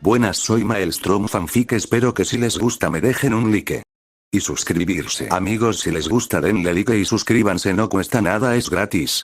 Buenas, soy Maelstrom Fanfic, espero que si les gusta me dejen un like. Y suscribirse. Amigos, si les gusta denle like y suscríbanse, no cuesta nada, es gratis.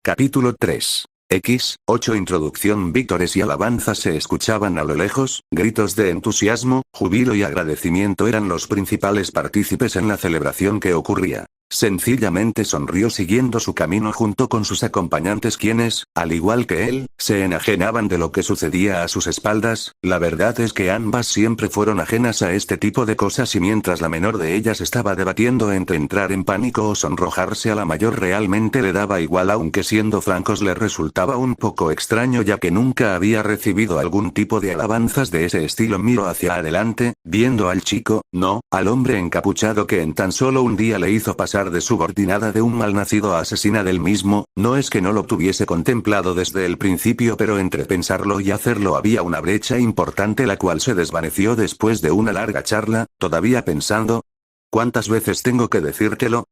Capítulo 3. X8 Introducción. Vítores y alabanzas se escuchaban a lo lejos, gritos de entusiasmo, júbilo y agradecimiento eran los principales partícipes en la celebración que ocurría. Sencillamente sonrió siguiendo su camino junto con sus acompañantes quienes, al igual que él, se enajenaban de lo que sucedía a sus espaldas. La verdad es que ambas siempre fueron ajenas a este tipo de cosas y mientras la menor de ellas estaba debatiendo entre entrar en pánico o sonrojarse, a la mayor realmente le daba igual, aunque siendo francos le resultaba un poco extraño ya que nunca había recibido algún tipo de alabanzas de ese estilo. Miró hacia adelante, viendo al chico, no, al hombre encapuchado que en tan solo un día le hizo pasar de subordinada de un malnacido a asesina del mismo. No es que no lo tuviese contemplado desde el principio, pero entre pensarlo y hacerlo había una brecha importante, la cual se desvaneció después de una larga charla, todavía pensando. ¿Cuántas veces tengo que decírtelo?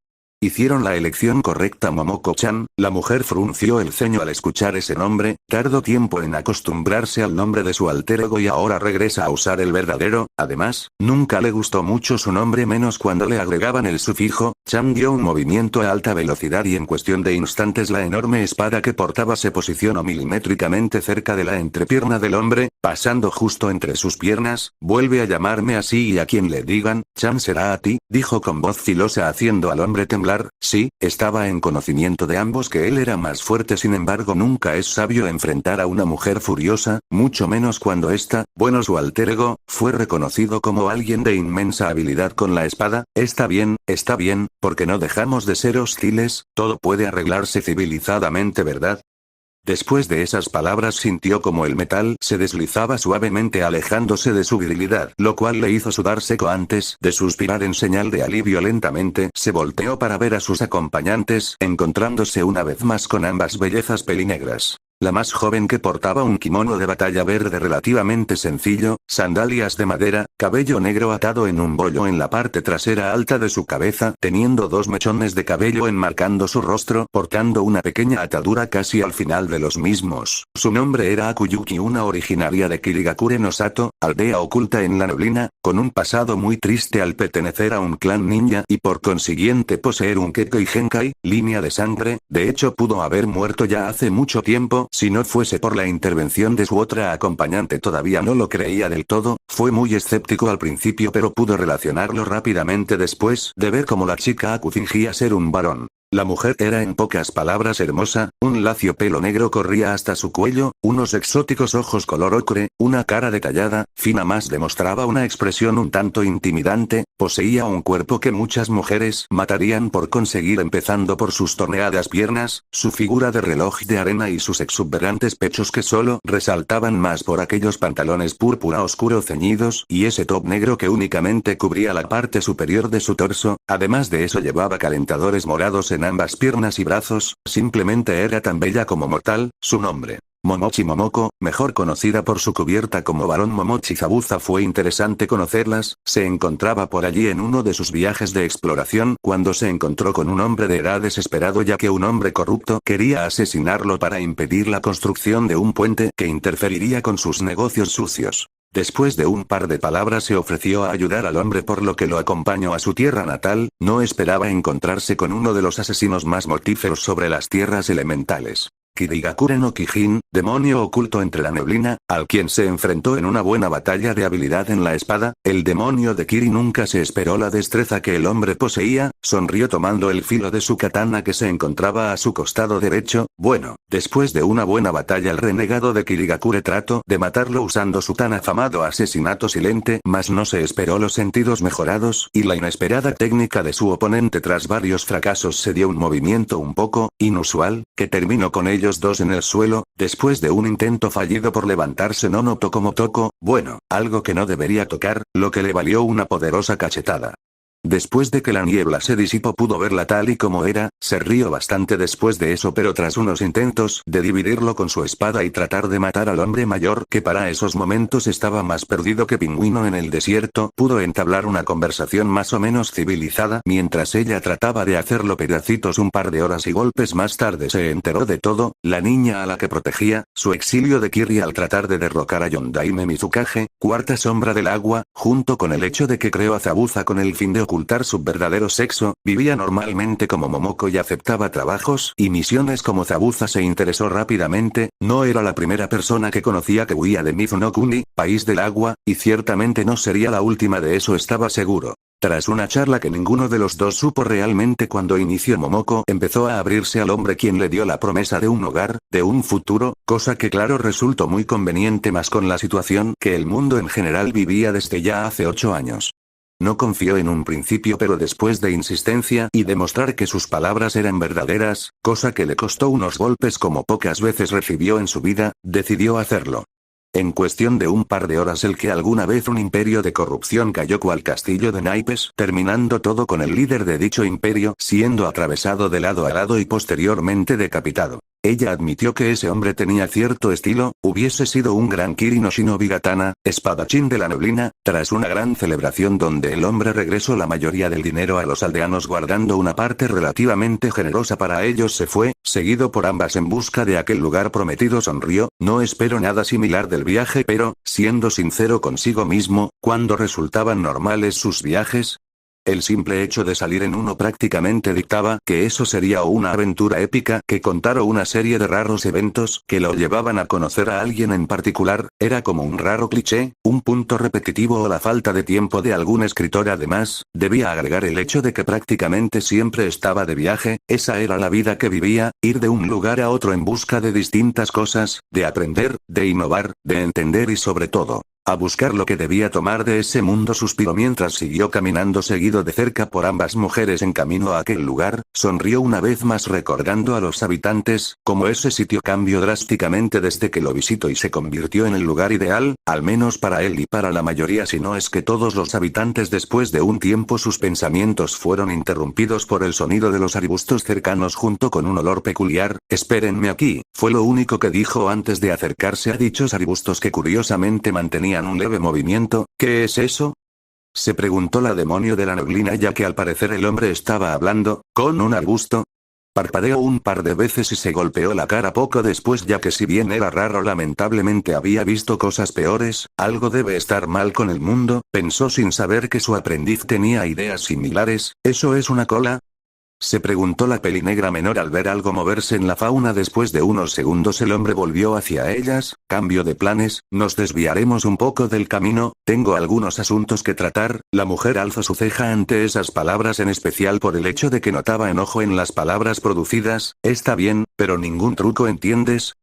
Hicieron la elección correcta, Momoko-chan. La mujer frunció el ceño al escuchar ese nombre, tardó tiempo en acostumbrarse al nombre de su alter ego y ahora regresa a usar el verdadero. Además, nunca le gustó mucho su nombre, menos cuando le agregaban el sufijo. Chan dio un movimiento a alta velocidad y en cuestión de instantes la enorme espada que portaba se posicionó milimétricamente cerca de la entrepierna del hombre, pasando justo entre sus piernas. Vuelve a llamarme así y a quien le digan, Chan, será a ti, dijo con voz filosa haciendo al hombre temblar. Sí, estaba en conocimiento de ambos que él era más fuerte, sin embargo nunca es sabio enfrentar a una mujer furiosa, mucho menos cuando ésta, bueno, su alter ego, fue reconocido como alguien de inmensa habilidad con la espada. Está bien, porque no dejamos de ser hostiles, todo puede arreglarse civilizadamente, ¿verdad? Después de esas palabras sintió como el metal se deslizaba suavemente alejándose de su virilidad, lo cual le hizo sudar seco. Antes de suspirar en señal de alivio lentamente se volteó para ver a sus acompañantes, encontrándose una vez más con ambas bellezas pelinegras. La más joven, que portaba un kimono de batalla verde relativamente sencillo, sandalias de madera, cabello negro atado en un bollo en la parte trasera alta de su cabeza, teniendo dos mechones de cabello enmarcando su rostro, portando una pequeña atadura casi al final de los mismos. Su nombre era Akuyuki, una originaria de Kirigakure no Sato, aldea oculta en la neblina, con un pasado muy triste al pertenecer a un clan ninja y por consiguiente poseer un Kekkei Genkai, línea de sangre. De hecho pudo haber muerto ya hace mucho tiempo, si no fuese por la intervención de su otra acompañante. Todavía no lo creía del todo, fue muy escéptico al principio pero pudo relacionarlo rápidamente después de ver cómo la chica Aku fingía ser un varón. La mujer era en pocas palabras hermosa, un lacio pelo negro corría hasta su cuello, unos exóticos ojos color ocre, una cara detallada, fina más demostraba una expresión un tanto intimidante, poseía un cuerpo que muchas mujeres matarían por conseguir, empezando por sus torneadas piernas, su figura de reloj de arena y sus exuberantes pechos que solo resaltaban más por aquellos pantalones púrpura oscuro ceñidos y ese top negro que únicamente cubría la parte superior de su torso. Además de eso llevaba calentadores morados en ambas piernas y brazos. Simplemente era tan bella como mortal. Su nombre, Momochi Momoko, mejor conocida por su cubierta como Barón Momochi Zabuza. Fue interesante conocerlas. Se encontraba por allí en uno de sus viajes de exploración cuando se encontró con un hombre de edad desesperado ya que un hombre corrupto quería asesinarlo para impedir la construcción de un puente que interferiría con sus negocios sucios. Después de un par de palabras se ofreció a ayudar al hombre, por lo que lo acompañó a su tierra natal. No esperaba encontrarse con uno de los asesinos más mortíferos sobre las tierras elementales. Kirigakure no Kijin, demonio oculto entre la neblina, al quien se enfrentó en una buena batalla de habilidad en la espada. El demonio de Kiri nunca se esperó la destreza que el hombre poseía, sonrió tomando el filo de su katana que se encontraba a su costado derecho. Bueno, después de una buena batalla el renegado de Kirigakure trató de matarlo usando su tan afamado asesinato silente, mas no se esperó los sentidos mejorados y la inesperada técnica de su oponente. Tras varios fracasos se dio un movimiento un poco inusual, que terminó con ellos dos en el suelo. Después de un intento fallido por levantarse no notó cómo tocó, bueno, algo que no debería tocar, lo que le valió una poderosa cachetada. Después de que la niebla se disipó pudo verla tal y como era, se rió bastante después de eso, pero tras unos intentos de dividirlo con su espada y tratar de matar al hombre mayor que para esos momentos estaba más perdido que pingüino en el desierto, pudo entablar una conversación más o menos civilizada mientras ella trataba de hacerlo pedacitos un par de horas y golpes más tarde se enteró de todo, la niña a la que protegía, su exilio de Kiri al tratar de derrocar a Yondaime Mizukage, cuarta sombra del agua, junto con el hecho de que creó a Zabuza con el fin de ocultar su verdadero sexo, vivía normalmente como Momoko y aceptaba trabajos y misiones como Zabuza se interesó rápidamente, no era la primera persona que conocía que huía de Mizuno-kuni, país del agua, y ciertamente no sería la última, de eso estaba seguro. Tras una charla que ninguno de los dos supo realmente cuando inició, Momoko empezó a abrirse al hombre quien le dio la promesa de un hogar, de un futuro, cosa que claro resultó muy conveniente más con la situación que el mundo en general vivía desde ya hace 8 años. No confió en un principio, pero después de insistencia y demostrar que sus palabras eran verdaderas, cosa que le costó unos golpes como pocas veces recibió en su vida, decidió hacerlo. En cuestión de un par de horas el que alguna vez un imperio de corrupción cayó cual castillo de naipes, terminando todo con el líder de dicho imperio siendo atravesado de lado a lado y posteriormente decapitado. Ella admitió que ese hombre tenía cierto estilo, hubiese sido un gran Kiri no Shinobi Gatana, espadachín de la neblina, tras una gran celebración donde el hombre regresó la mayoría del dinero a los aldeanos guardando una parte relativamente generosa para ellos, se fue, seguido por ambas en busca de aquel lugar prometido. Sonrió, no espero nada similar del viaje, pero, siendo sincero consigo mismo, ¿cuándo resultaban normales sus viajes? El simple hecho de salir en uno prácticamente dictaba que eso sería una aventura épica que contara una serie de raros eventos que lo llevaban a conocer a alguien en particular, era como un raro cliché, un punto repetitivo o la falta de tiempo de algún escritor. Además, debía agregar el hecho de que prácticamente siempre estaba de viaje, esa era la vida que vivía, ir de un lugar a otro en busca de distintas cosas, de aprender, de innovar, de entender y sobre todo, a buscar lo que debía tomar de ese mundo. Suspiró mientras siguió caminando seguido de cerca por ambas mujeres en camino a aquel lugar, sonrió una vez más recordando a los habitantes, como ese sitio cambió drásticamente desde que lo visitó y se convirtió en el lugar ideal, al menos para él y para la mayoría si no es que todos los habitantes. Después de un tiempo sus pensamientos fueron interrumpidos por el sonido de los arbustos cercanos junto con un olor peculiar. Espérenme aquí, fue lo único que dijo antes de acercarse a dichos arbustos que curiosamente mantenían un leve movimiento. ¿Qué es eso?, se preguntó la demonio de la neblina, ya que al parecer el hombre estaba hablando con un arbusto. Parpadeó un par de veces y se golpeó la cara poco después, ya que si bien era raro lamentablemente había visto cosas peores, algo debe estar mal con el mundo, pensó sin saber que su aprendiz tenía ideas similares. ¿Eso es una cola?, se preguntó la pelinegra menor al ver algo moverse en la fauna. Después de unos segundos el hombre volvió hacia ellas. Cambio de planes, nos desviaremos un poco del camino, tengo algunos asuntos que tratar. La mujer alzó su ceja ante esas palabras, en especial por el hecho de que notaba enojo en las palabras producidas. Está bien, pero ningún truco, ¿entiendes?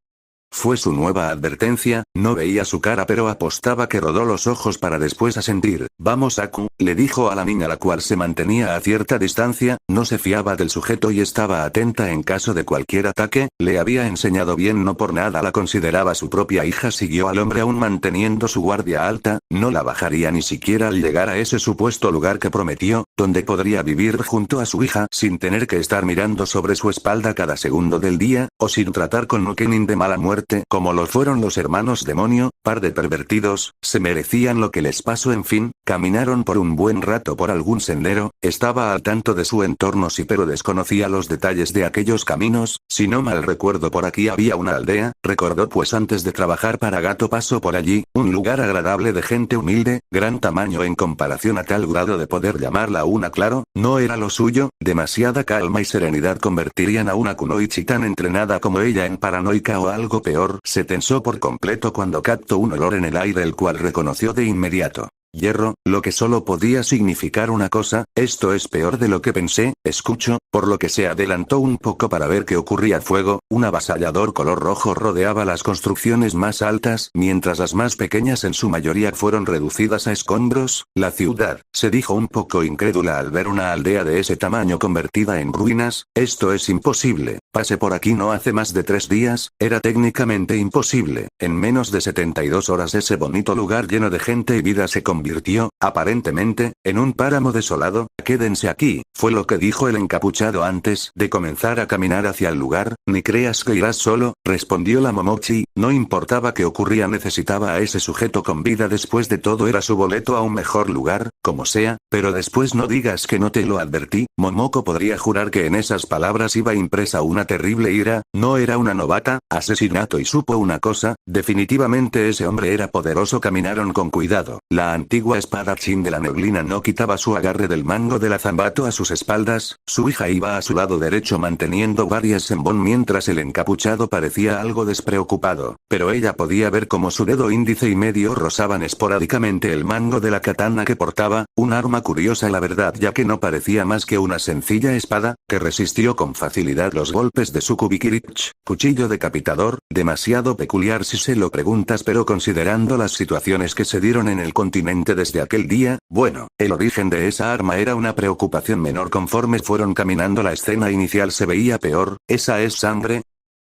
Fue su nueva advertencia, no veía su cara pero apostaba que rodó los ojos para después asentir. Vamos Aku, le dijo a la niña, la cual se mantenía a cierta distancia, no se fiaba del sujeto y estaba atenta en caso de cualquier ataque, le había enseñado bien, no por nada la consideraba su propia hija. Siguió al hombre aún manteniendo su guardia alta, no la bajaría ni siquiera al llegar a ese supuesto lugar que prometió, donde podría vivir junto a su hija sin tener que estar mirando sobre su espalda cada segundo del día, o sin tratar con Nukenin de mala muerte, como lo fueron los hermanos demonio, par de pervertidos, se merecían lo que les pasó. En fin, caminaron por un buen rato por algún sendero, estaba al tanto de su entorno sí, pero desconocía los detalles de aquellos caminos. Si no mal recuerdo, por aquí había una aldea, recordó, pues antes de trabajar para Gato pasó por allí, un lugar agradable de gente humilde, gran tamaño en comparación a tal grado de poder llamarla una. Claro, no era lo suyo, demasiada calma y serenidad convertirían a una kunoichi tan entrenada como ella en paranoica o algo peor. Se tensó por completo cuando captó un olor en el aire el cual reconoció de inmediato. Hierro, lo que solo podía significar una cosa: esto es peor de lo que pensé. Escucho, por lo que se adelantó un poco para ver qué ocurría. Fuego, un avasallador color rojo rodeaba las construcciones más altas, mientras las más pequeñas en su mayoría fueron reducidas a escombros. La ciudad, se dijo un poco incrédula al ver una aldea de ese tamaño convertida en ruinas. Esto es imposible. Pasé por aquí no hace más de 3 días, era técnicamente imposible. En menos de 72 horas ese bonito lugar lleno de gente y vida se convirtió convirtió, aparentemente, en un páramo desolado. Quédense aquí, fue lo que dijo el encapuchado antes de comenzar a caminar hacia el lugar. Ni creas que irás solo, respondió la Momochi, no importaba qué ocurría, necesitaba a ese sujeto con vida, después de todo era su boleto a un mejor lugar, como sea, pero después no digas que no te lo advertí. Momoko podría jurar que en esas palabras iba impresa una terrible ira, no era una novata, asesinato, y supo una cosa, definitivamente ese hombre era poderoso. Caminaron con cuidado, la antigua espadachín de la neblina no quitaba su agarre del mango de la zambato a sus espaldas, su hija iba a su lado derecho manteniendo varias sembón mientras el encapuchado parecía algo despreocupado, pero ella podía ver cómo su dedo índice y medio rozaban esporádicamente el mango de la katana que portaba, un arma curiosa la verdad, ya que no parecía más que una sencilla espada, que resistió con facilidad los golpes de su kubikirich, cuchillo decapitador, demasiado peculiar si se lo preguntas, pero considerando las situaciones que se dieron en el continente desde aquel día, bueno, el origen de esa arma era una preocupación menor. Conforme fueron caminando la escena inicial se veía peor. ¿Esa es sangre?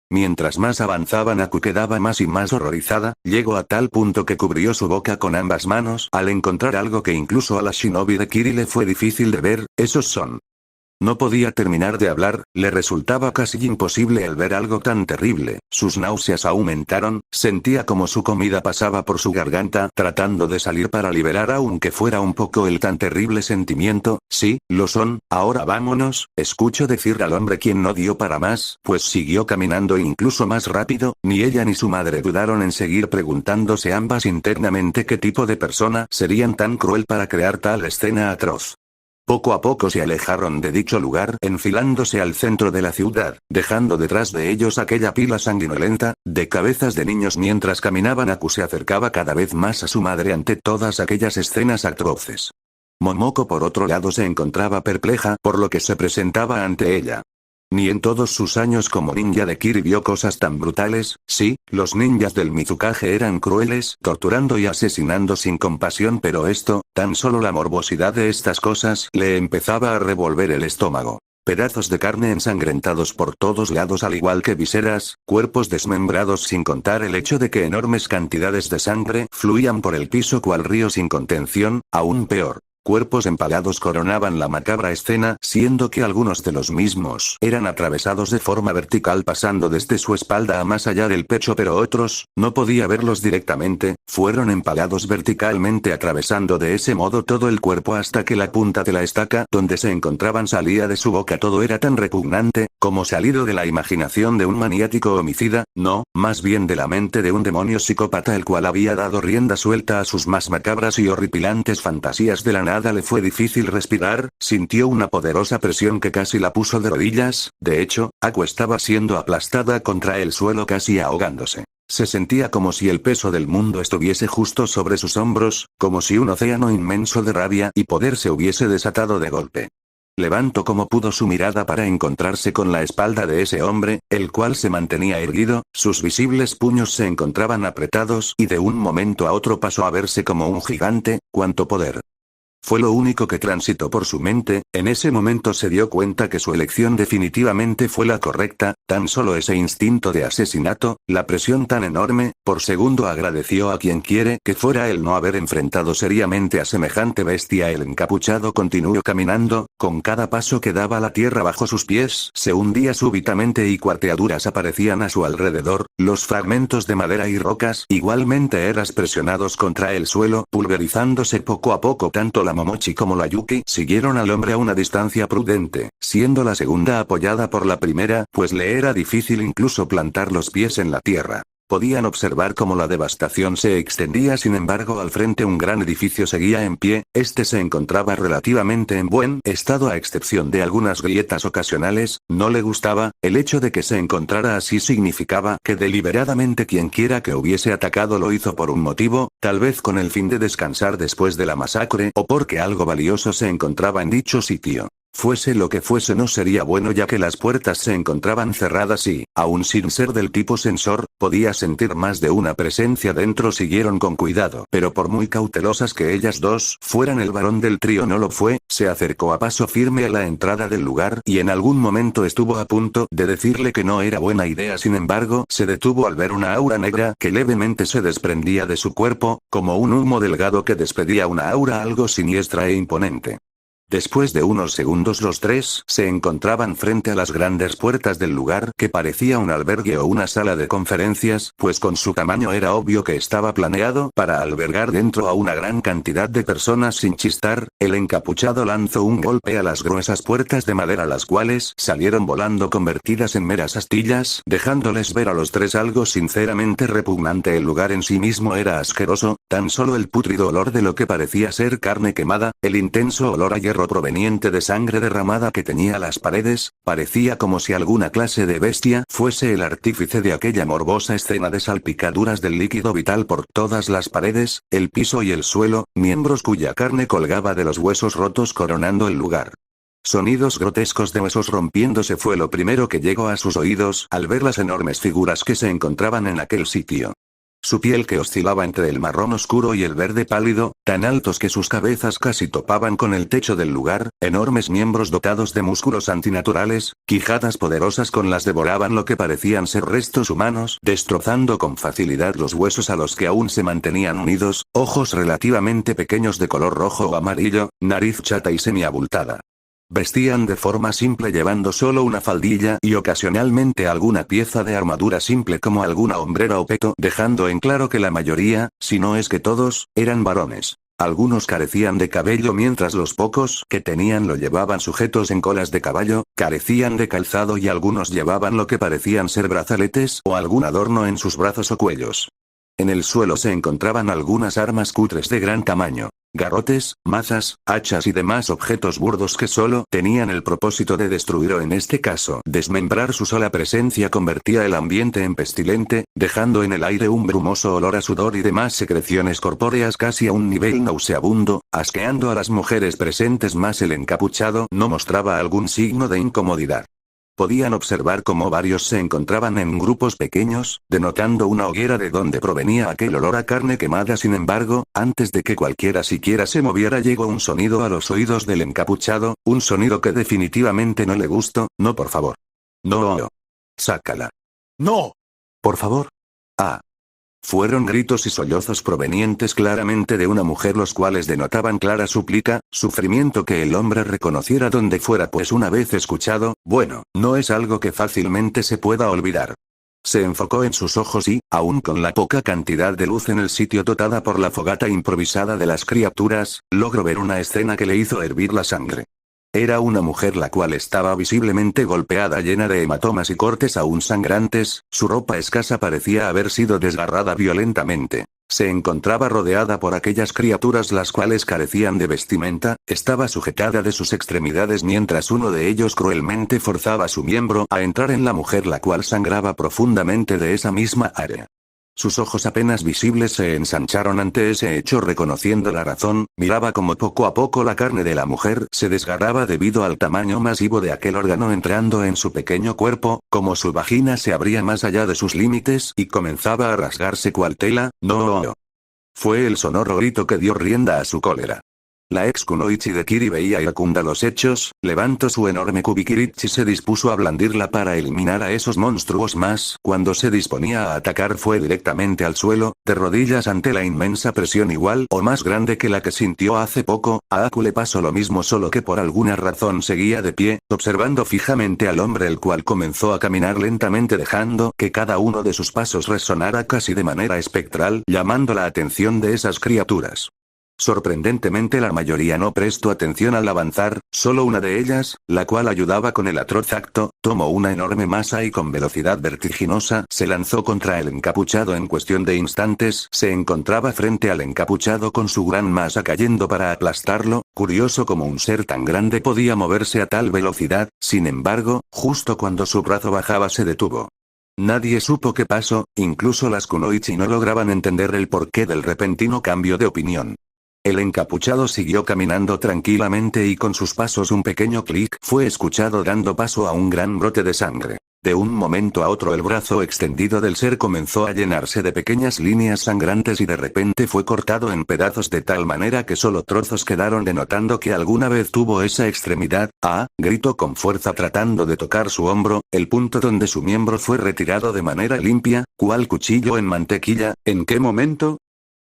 Mientras más avanzaban, Aku quedaba más y más horrorizada, llegó a tal punto que cubrió su boca con ambas manos al encontrar algo que incluso a la shinobi de Kiri le fue difícil de ver. Esos son. No podía terminar de hablar, le resultaba casi imposible el ver algo tan terrible, sus náuseas aumentaron, sentía como su comida pasaba por su garganta tratando de salir para liberar aunque fuera un poco el tan terrible sentimiento. Sí, lo son, ahora vámonos, escuchó decir al hombre, quien no dio para más, pues siguió caminando incluso más rápido. Ni ella ni su madre dudaron en seguir, preguntándose ambas internamente qué tipo de persona serían tan cruel para crear tal escena atroz. Poco a poco se alejaron de dicho lugar, enfilándose al centro de la ciudad, dejando detrás de ellos aquella pila sanguinolenta, de cabezas de niños. Mientras caminaban, Aku se acercaba cada vez más a su madre ante todas aquellas escenas atroces. Momoko por otro lado se encontraba perpleja por lo que se presentaba ante ella. Ni en todos sus años como ninja de Kiri vio cosas tan brutales. Sí, los ninjas del Mizukage eran crueles, torturando y asesinando sin compasión, pero esto, tan solo la morbosidad de estas cosas, le empezaba a revolver el estómago. Pedazos de carne ensangrentados por todos lados, al igual que viseras, cuerpos desmembrados, sin contar el hecho de que enormes cantidades de sangre fluían por el piso cual río sin contención. Aún peor. Cuerpos empalados coronaban la macabra escena, siendo que algunos de los mismos eran atravesados de forma vertical pasando desde su espalda a más allá del pecho, pero otros, no podía verlos directamente, fueron empalados verticalmente atravesando de ese modo todo el cuerpo hasta que la punta de la estaca donde se encontraban salía de su boca. Todo era tan repugnante, como salido de la imaginación de un maniático homicida, no, más bien de la mente de un demonio psicópata el cual había dado rienda suelta a sus más macabras y horripilantes fantasías. De la nada le fue difícil respirar, sintió una poderosa presión que casi la puso de rodillas. De hecho, Aku estaba siendo aplastada contra el suelo casi ahogándose. Se sentía como si el peso del mundo estuviese justo sobre sus hombros, como si un océano inmenso de rabia y poder se hubiese desatado de golpe. Levantó como pudo su mirada para encontrarse con la espalda de ese hombre, el cual se mantenía erguido, sus visibles puños se encontraban apretados y de un momento a otro pasó a verse como un gigante. ¡Cuánto poder! Fue lo único que transitó por su mente. En ese momento se dio cuenta que su elección definitivamente fue la correcta, tan solo ese instinto de asesinato, la presión tan enorme, por segundo agradeció a quien quiere que fuera el no haber enfrentado seriamente a semejante bestia. El encapuchado continuó caminando, con cada paso que daba la tierra bajo sus pies se hundía súbitamente y cuarteaduras aparecían a su alrededor, los fragmentos de madera y rocas igualmente eran presionados contra el suelo, pulverizándose poco a poco. Tanto la Momochi como la Yuki siguieron al hombre a una distancia prudente, siendo la segunda apoyada por la primera, pues le era difícil incluso plantar los pies en la tierra. Podían observar cómo la devastación se extendía. Sin embargo, al frente un gran edificio seguía en pie. Este se encontraba relativamente en buen estado a excepción de algunas grietas ocasionales. No le gustaba, el hecho de que se encontrara así significaba que deliberadamente quienquiera que hubiese atacado lo hizo por un motivo, tal vez con el fin de descansar después de la masacre, o porque algo valioso se encontraba en dicho sitio. Fuese lo que fuese no sería bueno ya que las puertas se encontraban cerradas y, aun sin ser del tipo sensor, podía sentir más de una presencia dentro. Siguieron con cuidado, pero por muy cautelosas que ellas dos fueran, el varón del trío no lo fue. Se acercó a paso firme a la entrada del lugar y en algún momento estuvo a punto de decirle que no era buena idea. Sin embargo, se detuvo al ver una aura negra que levemente se desprendía de su cuerpo, como un humo delgado que despedía una aura algo siniestra e imponente. Después de unos segundos los tres se encontraban frente a las grandes puertas del lugar que parecía un albergue o una sala de conferencias, pues con su tamaño era obvio que estaba planeado para albergar dentro a una gran cantidad de personas. Sin chistar, el encapuchado lanzó un golpe a las gruesas puertas de madera, las cuales salieron volando convertidas en meras astillas, dejándoles ver a los tres algo sinceramente repugnante. El lugar en sí mismo era asqueroso, tan solo el pútrido olor de lo que parecía ser carne quemada, el intenso olor a hierro proveniente de sangre derramada que tenía las paredes, parecía como si alguna clase de bestia fuese el artífice de aquella morbosa escena de salpicaduras del líquido vital por todas las paredes, el piso y el suelo, miembros cuya carne colgaba de los huesos rotos coronando el lugar. Sonidos grotescos de huesos rompiéndose fue lo primero que llegó a sus oídos al ver las enormes figuras que se encontraban en aquel sitio. Su piel que oscilaba entre el marrón oscuro y el verde pálido, tan altos que sus cabezas casi topaban con el techo del lugar, enormes miembros dotados de músculos antinaturales, quijadas poderosas con las devoraban lo que parecían ser restos humanos, destrozando con facilidad los huesos a los que aún se mantenían unidos, ojos relativamente pequeños de color rojo o amarillo, nariz chata y semiabultada. Vestían de forma simple llevando solo una faldilla y ocasionalmente alguna pieza de armadura simple como alguna hombrera o peto, dejando en claro que la mayoría, si no es que todos, eran varones. Algunos carecían de cabello mientras los pocos que tenían lo llevaban sujetos en colas de caballo, carecían de calzado y algunos llevaban lo que parecían ser brazaletes o algún adorno en sus brazos o cuellos. En el suelo se encontraban algunas armas cutres de gran tamaño. Garrotes, mazas, hachas y demás objetos burdos que solo tenían el propósito de destruir o en este caso desmembrar. Su sola presencia convertía el ambiente en pestilente, dejando en el aire un brumoso olor a sudor y demás secreciones corpóreas casi a un nivel nauseabundo, asqueando a las mujeres presentes. Más el encapuchado no mostraba algún signo de incomodidad. Podían observar cómo varios se encontraban en grupos pequeños, denotando una hoguera de donde provenía aquel olor a carne quemada. Sin embargo, antes de que cualquiera siquiera se moviera llegó un sonido a los oídos del encapuchado, un sonido que definitivamente no le gustó. No, por favor. No. Sácala. No. Por favor. Ah. Fueron gritos y sollozos provenientes claramente de una mujer, los cuales denotaban clara súplica, sufrimiento que el hombre reconociera donde fuera, pues una vez escuchado, bueno, no es algo que fácilmente se pueda olvidar. Se enfocó en sus ojos y, aun con la poca cantidad de luz en el sitio dotada por la fogata improvisada de las criaturas, logró ver una escena que le hizo hervir la sangre. Era una mujer la cual estaba visiblemente golpeada, llena de hematomas y cortes aún sangrantes, su ropa escasa parecía haber sido desgarrada violentamente. Se encontraba rodeada por aquellas criaturas las cuales carecían de vestimenta, estaba sujetada de sus extremidades mientras uno de ellos cruelmente forzaba su miembro a entrar en la mujer, la cual sangraba profundamente de esa misma área. Sus ojos apenas visibles se ensancharon ante ese hecho, reconociendo la razón, miraba como poco a poco la carne de la mujer se desgarraba debido al tamaño masivo de aquel órgano entrando en su pequeño cuerpo, como su vagina se abría más allá de sus límites y comenzaba a rasgarse cual tela. No. Fue el sonoro grito que dio rienda a su cólera. La ex kunoichi de Kiri veía iracunda los hechos, levantó su enorme kubikirichi y se dispuso a blandirla para eliminar a esos monstruos más. Cuando se disponía a atacar fue directamente al suelo, de rodillas ante la inmensa presión igual o más grande que la que sintió hace poco. A Aku le pasó lo mismo, solo que por alguna razón seguía de pie, observando fijamente al hombre, el cual comenzó a caminar lentamente dejando que cada uno de sus pasos resonara casi de manera espectral, llamando la atención de esas criaturas. Sorprendentemente la mayoría no prestó atención al avanzar, solo una de ellas, la cual ayudaba con el atroz acto, tomó una enorme masa y con velocidad vertiginosa se lanzó contra el encapuchado. En cuestión de instantes se encontraba frente al encapuchado con su gran masa cayendo para aplastarlo. Curioso como un ser tan grande podía moverse a tal velocidad, sin embargo, justo cuando su brazo bajaba se detuvo. Nadie supo qué pasó, incluso las kunoichi no lograban entender el porqué del repentino cambio de opinión. El encapuchado siguió caminando tranquilamente y con sus pasos un pequeño clic fue escuchado dando paso a un gran brote de sangre. De un momento a otro el brazo extendido del ser comenzó a llenarse de pequeñas líneas sangrantes y de repente fue cortado en pedazos de tal manera que solo trozos quedaron denotando que alguna vez tuvo esa extremidad. ¡Ah! Gritó con fuerza tratando de tocar su hombro, el punto donde su miembro fue retirado de manera limpia, cual cuchillo en mantequilla. ¿En qué momento?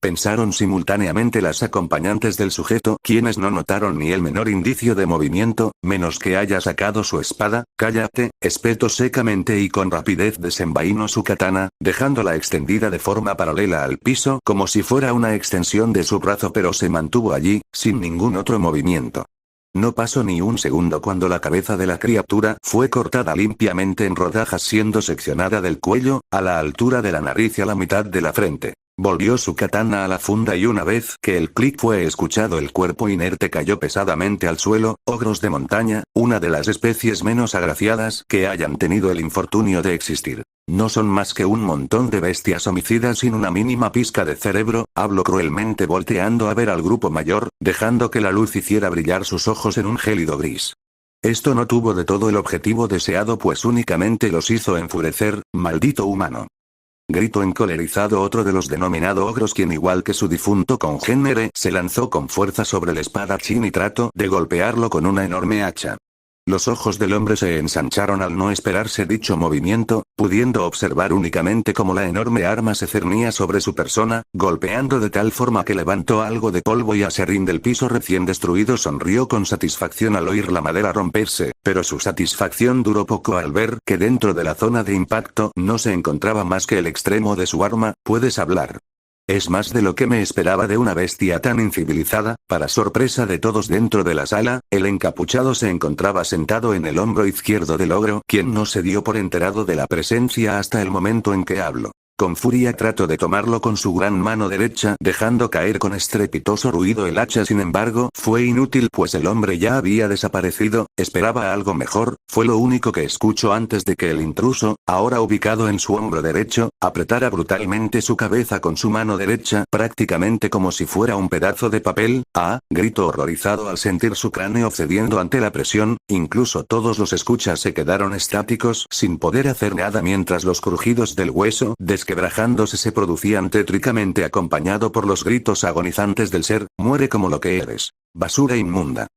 Pensaron simultáneamente las acompañantes del sujeto, quienes no notaron ni el menor indicio de movimiento, menos que haya sacado su espada. Cállate, espetó secamente y con rapidez desenvainó su katana, dejándola extendida de forma paralela al piso como si fuera una extensión de su brazo, pero se mantuvo allí, sin ningún otro movimiento. No pasó ni un segundo cuando la cabeza de la criatura fue cortada limpiamente en rodajas siendo seccionada del cuello, a la altura de la nariz y a la mitad de la frente. Volvió su katana a la funda y una vez que el clic fue escuchado el cuerpo inerte cayó pesadamente al suelo. Ogros de montaña, una de las especies menos agraciadas que hayan tenido el infortunio de existir. No son más que un montón de bestias homicidas sin una mínima pizca de cerebro, habló cruelmente volteando a ver al grupo mayor, dejando que la luz hiciera brillar sus ojos en un gélido gris. Esto no tuvo de todo el objetivo deseado pues únicamente los hizo enfurecer, maldito humano. Gritó encolerizado otro de los denominado ogros quien igual que su difunto congénere se lanzó con fuerza sobre el espadachín y trató de golpearlo con una enorme hacha. Los ojos del hombre se ensancharon al no esperarse dicho movimiento, pudiendo observar únicamente cómo la enorme arma se cernía sobre su persona, golpeando de tal forma que levantó algo de polvo y aserrín del piso recién destruido sonrió con satisfacción al oír la madera romperse, pero su satisfacción duró poco al ver que dentro de la zona de impacto no se encontraba más que el extremo de su arma. ¿Puedes hablar? Es más de lo que me esperaba de una bestia tan incivilizada. Para sorpresa de todos dentro de la sala, el encapuchado se encontraba sentado en el hombro izquierdo del ogro, quien no se dio por enterado de la presencia hasta el momento en que habló. Con furia trató de tomarlo con su gran mano derecha, dejando caer con estrepitoso ruido el hacha. Sin embargo, fue inútil pues el hombre ya había desaparecido. Esperaba algo mejor, fue lo único que escuchó antes de que el intruso, ahora ubicado en su hombro derecho, apretara brutalmente su cabeza con su mano derecha, prácticamente como si fuera un pedazo de papel. ¡Ah! Gritó horrorizado al sentir su cráneo cediendo ante la presión. Incluso todos los escuchas se quedaron estáticos, sin poder hacer nada mientras los crujidos del hueso quebrajándose se producían tétricamente acompañado por los gritos agonizantes del ser. Muere como lo que eres. Basura inmunda.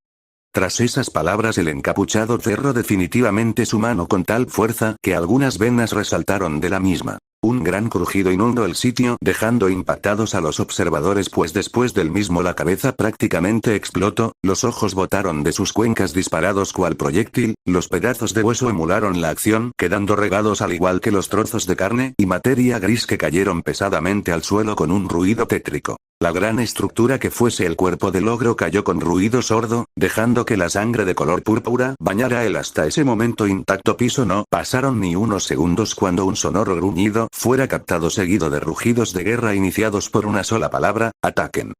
Tras esas palabras el encapuchado cerró definitivamente su mano con tal fuerza que algunas venas resaltaron de la misma. Un gran crujido inundó el sitio dejando impactados a los observadores pues después del mismo la cabeza prácticamente explotó, los ojos botaron de sus cuencas disparados cual proyectil, los pedazos de hueso emularon la acción quedando regados al igual que los trozos de carne y materia gris que cayeron pesadamente al suelo con un ruido tétrico. La gran estructura que fuese el cuerpo del ogro cayó con ruido sordo, dejando que la sangre de color púrpura bañara el hasta ese momento intacto piso. No pasaron ni unos segundos cuando un sonoro gruñido fuera captado seguido de rugidos de guerra iniciados por una sola palabra: ataquen.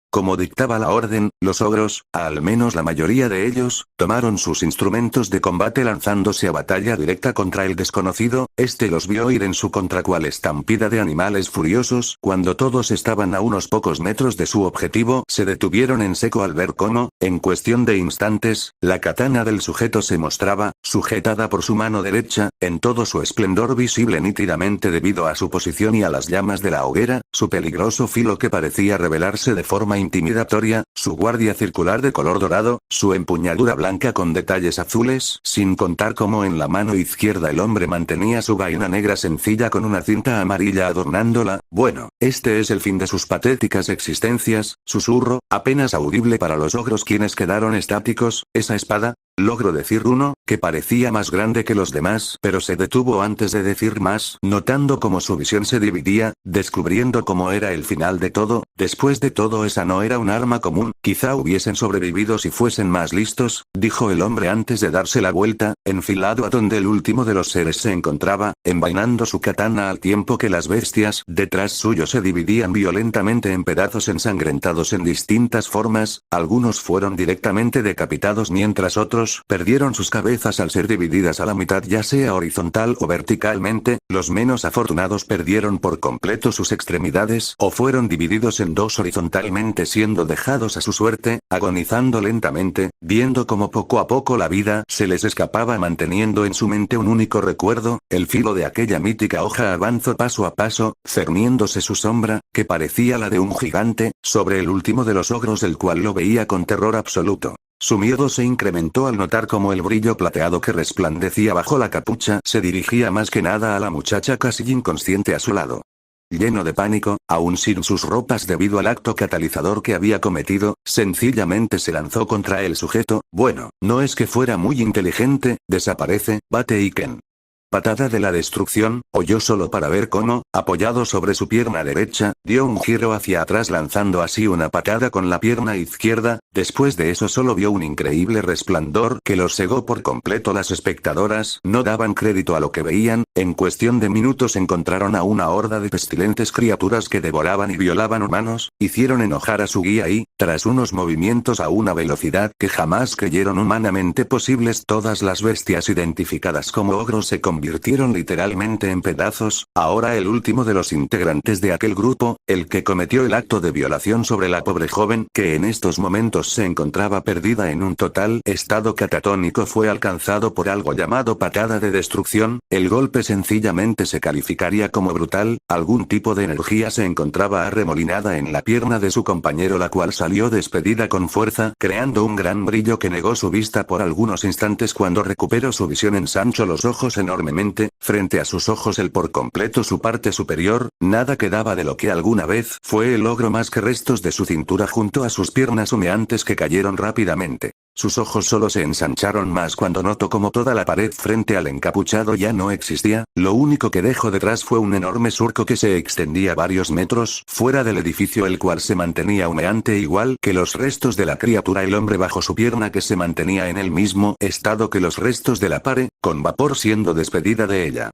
Como dictaba la orden, los ogros, al menos la mayoría de ellos, tomaron sus instrumentos de combate lanzándose a batalla directa contra el desconocido. Este los vio ir en su contra cual estampida de animales furiosos. Cuando todos estaban a unos pocos metros de su objetivo, se detuvieron en seco al ver cómo, en cuestión de instantes, la katana del sujeto se mostraba, sujetada por su mano derecha, en todo su esplendor visible nítidamente debido a su posición y a las llamas de la hoguera, su peligroso filo que parecía revelarse de forma intimidatoria, su guardia circular de color dorado, su empuñadura blanca con detalles azules, sin contar cómo en la mano izquierda el hombre mantenía su vaina negra sencilla con una cinta amarilla adornándola. Bueno, este es el fin de sus patéticas existencias, susurro, apenas audible para los ogros quienes quedaron estáticos. Esa espada, logró decir uno, que parecía más grande que los demás, pero se detuvo antes de decir más, notando cómo su visión se dividía, descubriendo cómo era el final de todo. Después de todo esa no era un arma común, quizá hubiesen sobrevivido si fuesen más listos, dijo el hombre antes de darse la vuelta, enfilado a donde el último de los seres se encontraba, envainando su katana al tiempo que las bestias detrás suyo se dividían violentamente en pedazos ensangrentados en distintas formas, algunos fueron directamente decapitados mientras otros perdieron sus cabezas al ser divididas a la mitad ya sea horizontal o verticalmente, los menos afortunados perdieron por completo sus extremidades o fueron divididos en dos horizontalmente siendo dejados a su suerte, agonizando lentamente, viendo como poco a poco la vida se les escapaba manteniendo en su mente un único recuerdo, el filo de aquella mítica hoja avanzó paso a paso, cerniéndose su sombra, que parecía la de un gigante, sobre el último de los ogros el cual lo veía con terror absoluto. Su miedo se incrementó al notar como el brillo plateado que resplandecía bajo la capucha se dirigía más que nada a la muchacha casi inconsciente a su lado. Lleno de pánico, aún sin sus ropas debido al acto catalizador que había cometido, sencillamente se lanzó contra el sujeto, bueno, no es que fuera muy inteligente, desaparece, bate Iken. Patada de la destrucción, oyó solo para ver cómo, apoyado sobre su pierna derecha, dio un giro hacia atrás lanzando así una patada con la pierna izquierda, después de eso solo vio un increíble resplandor que los cegó por completo. Las espectadoras no daban crédito a lo que veían, en cuestión de minutos encontraron a una horda de pestilentes criaturas que devoraban y violaban humanos, hicieron enojar a su guía y, tras unos movimientos a una velocidad que jamás creyeron humanamente posibles todas las bestias identificadas como ogros se convirtieron literalmente en pedazos, ahora el último de los integrantes de aquel grupo, el que cometió el acto de violación sobre la pobre joven que en estos momentos se encontraba perdida en un total estado catatónico fue alcanzado por algo llamado patada de destrucción, el golpe sencillamente se calificaría como brutal, algún tipo de energía se encontraba arremolinada en la pierna de su compañero la cual salió despedida con fuerza creando un gran brillo que negó su vista por algunos instantes cuando recuperó su visión ensanchó los ojos enormemente, frente a sus ojos el por completo su parte superior, nada quedaba de lo que alguna vez fue el ogro más que restos de su cintura junto a sus piernas humeantes que cayeron rápidamente. Sus ojos solo se ensancharon más cuando notó como toda la pared frente al encapuchado ya no existía, lo único que dejó detrás fue un enorme surco que se extendía varios metros fuera del edificio el cual se mantenía humeante igual que los restos de la criatura el hombre bajo su pierna que se mantenía en el mismo estado que los restos de la pared, con vapor siendo despedida de ella.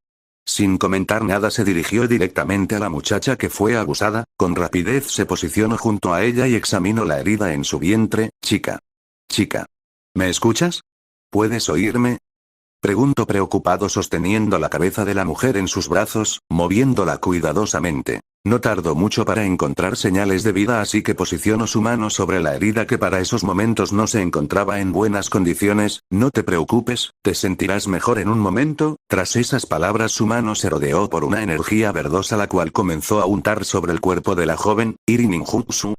Sin comentar nada se dirigió directamente a la muchacha que fue abusada, con rapidez se posicionó junto a ella y examinó la herida en su vientre, chica. ¿Me escuchas? ¿Puedes oírme? Preguntó preocupado sosteniendo la cabeza de la mujer en sus brazos, moviéndola cuidadosamente. No tardó mucho para encontrar señales de vida así que posicionó su mano sobre la herida que para esos momentos no se encontraba en buenas condiciones, no te preocupes, te sentirás mejor en un momento, tras esas palabras su mano se rodeó por una energía verdosa la cual comenzó a untar sobre el cuerpo de la joven, Iri Ninjutsu.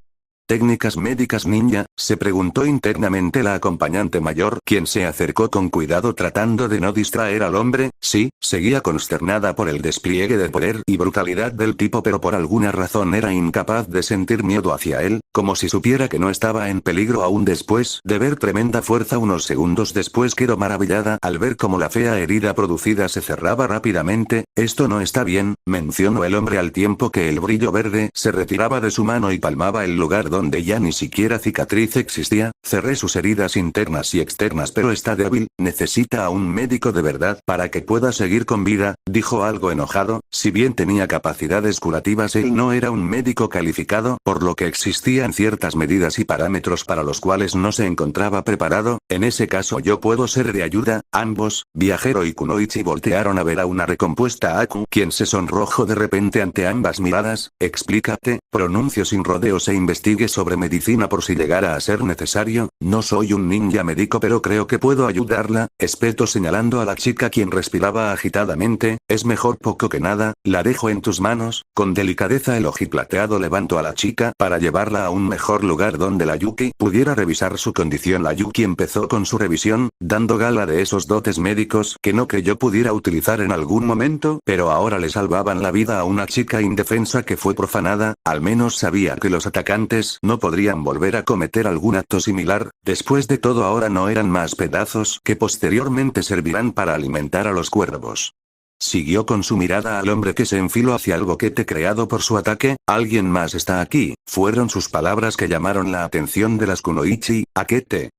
¿Técnicas médicas ninja?, se preguntó internamente la acompañante mayor, quien se acercó con cuidado tratando de no distraer al hombre, sí, seguía consternada por el despliegue de poder y brutalidad del tipo pero por alguna razón era incapaz de sentir miedo hacia él, como si supiera que no estaba en peligro aún después de ver tremenda fuerza unos segundos después quedó maravillada al ver cómo la fea herida producida se cerraba rápidamente, esto no está bien, mencionó el hombre al tiempo que el brillo verde se retiraba de su mano y palmaba el lugar donde ya ni siquiera cicatriz existía, cerré sus heridas internas y externas pero está débil, necesita a un médico de verdad para que pueda seguir con vida, dijo algo enojado, si bien tenía capacidades curativas él no era un médico calificado, por lo que existían ciertas medidas y parámetros para los cuales no se encontraba preparado, en ese caso yo puedo ser de ayuda, ambos, viajero y Kunoichi voltearon a ver a una recompuesta Aku, quien se sonrojó de repente ante ambas miradas, explícate, pronuncio sin rodeos e investigue sobre medicina por si llegara a ser necesario, no soy un ninja médico pero creo que puedo ayudarla, espeto señalando a la chica quien respiraba agitadamente, es mejor poco que nada, la dejo en tus manos, con delicadeza el ojiplateado levantó a la chica para llevarla a un mejor lugar donde la Yuki pudiera revisar su condición la Yuki empezó con su revisión, dando gala de esos dotes médicos que no creyó pudiera utilizar en algún momento, pero ahora le salvaban la vida a una chica indefensa que fue profanada, al menos sabía que los atacantes no podrían volver a cometer algún acto similar, después de todo ahora no eran más pedazos que posteriormente servirán para alimentar a los cuervos. Siguió con su mirada al hombre que se enfiló hacia el boquete creado por su ataque, alguien más está aquí, fueron sus palabras que llamaron la atención de las Kunoichi, ¿a qué te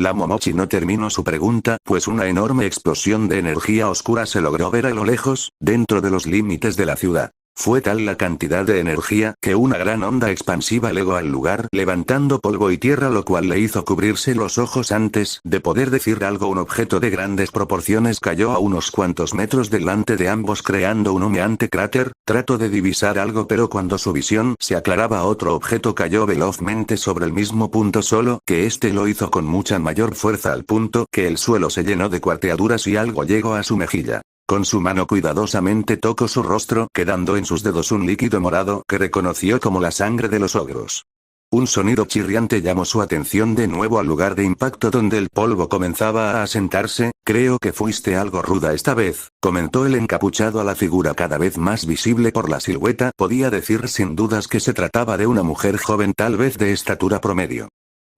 La Momochi no terminó su pregunta, pues una enorme explosión de energía oscura se logró ver a lo lejos, dentro de los límites de la ciudad. Fue tal la cantidad de energía que una gran onda expansiva legó al lugar, levantando polvo y tierra, lo cual le hizo cubrirse los ojos antes de poder decir algo. Un objeto de grandes proporciones cayó a unos cuantos metros delante de ambos, creando un humeante cráter. Trató de divisar algo, pero cuando su visión se aclaraba, otro objeto cayó velozmente sobre el mismo punto, solo que este lo hizo con mucha mayor fuerza, al punto que el suelo se llenó de cuarteaduras y algo llegó a su mejilla. Con su mano cuidadosamente tocó su rostro, quedando en sus dedos un líquido morado que reconoció como la sangre de los ogros. Un sonido chirriante llamó su atención de nuevo al lugar de impacto donde el polvo comenzaba a asentarse. Creo que fuiste algo ruda esta vez, comentó el encapuchado a la figura cada vez más visible por la silueta. Podía decir sin dudas que se trataba de una mujer joven, tal vez de estatura promedio.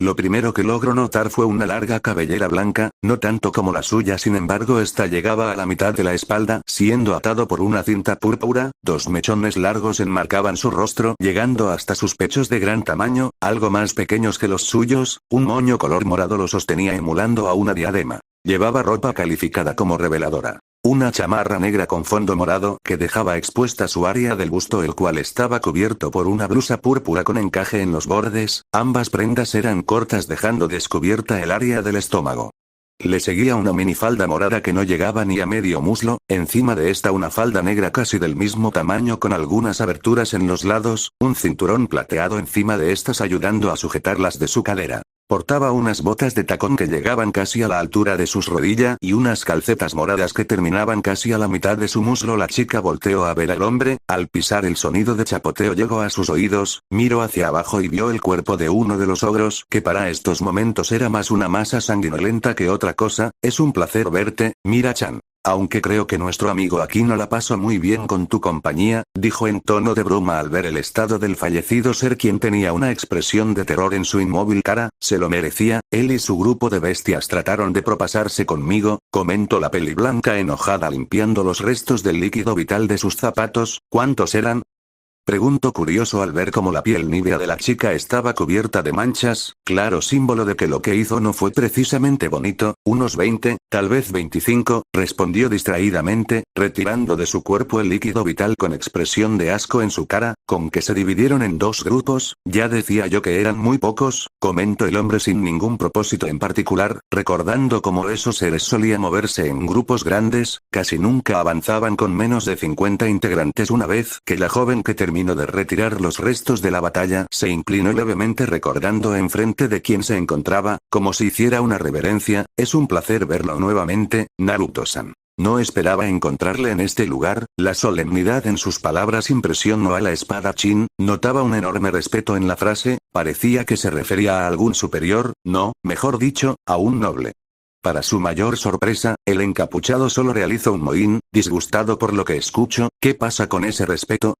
Lo primero que logró notar fue una larga cabellera blanca, no tanto como la suya, sin embargo esta llegaba a la mitad de la espalda, siendo atado por una cinta púrpura. Dos mechones largos enmarcaban su rostro, llegando hasta sus pechos de gran tamaño, algo más pequeños que los suyos. Un moño color morado lo sostenía emulando a una diadema. Llevaba ropa calificada como reveladora. Una chamarra negra con fondo morado que dejaba expuesta su área del busto, el cual estaba cubierto por una blusa púrpura con encaje en los bordes. Ambas prendas eran cortas, dejando descubierta el área del estómago. Le seguía una minifalda morada que no llegaba ni a medio muslo, encima de esta una falda negra casi del mismo tamaño con algunas aberturas en los lados, un cinturón plateado encima de estas ayudando a sujetarlas de su cadera. Portaba unas botas de tacón que llegaban casi a la altura de sus rodillas y unas calcetas moradas que terminaban casi a la mitad de su muslo. La chica volteó a ver al hombre. Al pisar, el sonido de chapoteo llegó a sus oídos, miró hacia abajo y vio el cuerpo de uno de los ogros, que para estos momentos era más una masa sanguinolenta que otra cosa. Es un placer verte, Mira-chan. Aunque creo que nuestro amigo aquí no la pasó muy bien con tu compañía, dijo en tono de broma al ver el estado del fallecido ser, quien tenía una expresión de terror en su inmóvil cara. Se lo merecía, él y su grupo de bestias trataron de propasarse conmigo, comentó la peliblanca enojada limpiando los restos del líquido vital de sus zapatos. ¿Cuántos eran?, preguntó curioso al ver cómo la piel nívea de la chica estaba cubierta de manchas, claro símbolo de que lo que hizo no fue precisamente bonito. Unos 20, tal vez 25, respondió distraídamente, retirando de su cuerpo el líquido vital con expresión de asco en su cara. Con que se dividieron en dos grupos, ya decía yo que eran muy pocos, comentó el hombre sin ningún propósito en particular, recordando cómo esos seres solían moverse en grupos grandes, casi nunca avanzaban con menos de 50 integrantes. Una vez que la joven que terminó de retirar los restos de la batalla, se inclinó levemente recordando enfrente de quien se encontraba, como si hiciera una reverencia. Es un placer verlo nuevamente, Naruto-san. No esperaba encontrarle en este lugar. La solemnidad en sus palabras impresionó a la espadachín, notaba un enorme respeto en la frase, parecía que se refería a algún superior, no, mejor dicho, a un noble. Para su mayor sorpresa, el encapuchado solo realizó un mohín, disgustado por lo que escucho. ¿Qué pasa con ese respeto?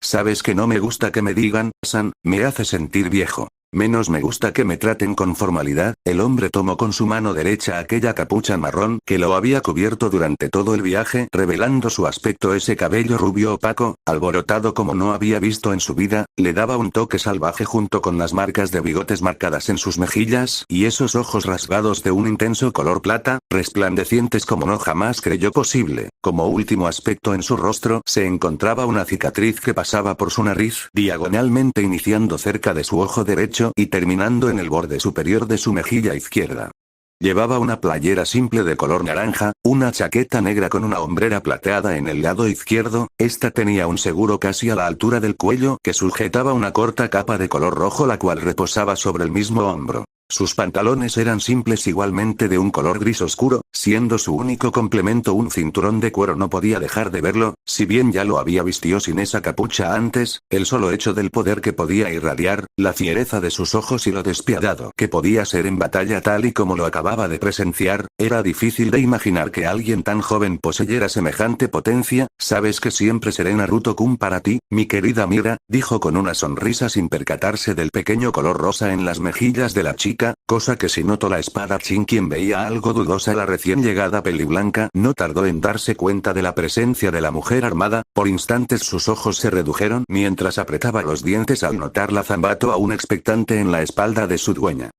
Sabes que no me gusta que me digan, San, me hace sentir viejo. Menos me gusta que me traten con formalidad. El hombre tomó con su mano derecha aquella capucha marrón que lo había cubierto durante todo el viaje, revelando su aspecto. Ese cabello rubio opaco, alborotado como no había visto en su vida, le daba un toque salvaje junto con las marcas de bigotes marcadas en sus mejillas, y esos ojos rasgados de un intenso color plata, resplandecientes como no jamás creyó posible. Como último aspecto en su rostro, se encontraba una cicatriz que pasaba por su nariz, diagonalmente iniciando cerca de su ojo derecho, y terminando en el borde superior de su mejilla izquierda. Llevaba una playera simple de color naranja, una chaqueta negra con una hombrera plateada en el lado izquierdo. Esta tenía un seguro casi a la altura del cuello que sujetaba una corta capa de color rojo, la cual reposaba sobre el mismo hombro. Sus pantalones eran simples, igualmente de un color gris oscuro, siendo su único complemento un cinturón de cuero. No podía dejar de verlo, si bien ya lo había visto sin esa capucha antes. El solo hecho del poder que podía irradiar, la fiereza de sus ojos y lo despiadado que podía ser en batalla tal y como lo acababa de presenciar, era difícil de imaginar que alguien tan joven poseyera semejante potencia. Sabes que siempre seré Naruto-kun para ti, mi querida Mira, dijo con una sonrisa sin percatarse del pequeño color rosa en las mejillas de la chica. Cosa que si notó la espadachín, quien veía algo dudosa a la recién llegada peliblanca. No tardó en darse cuenta de la presencia de la mujer armada. Por instantes sus ojos se redujeron mientras apretaba los dientes al notar la zambato aún expectante en la espalda de su dueña.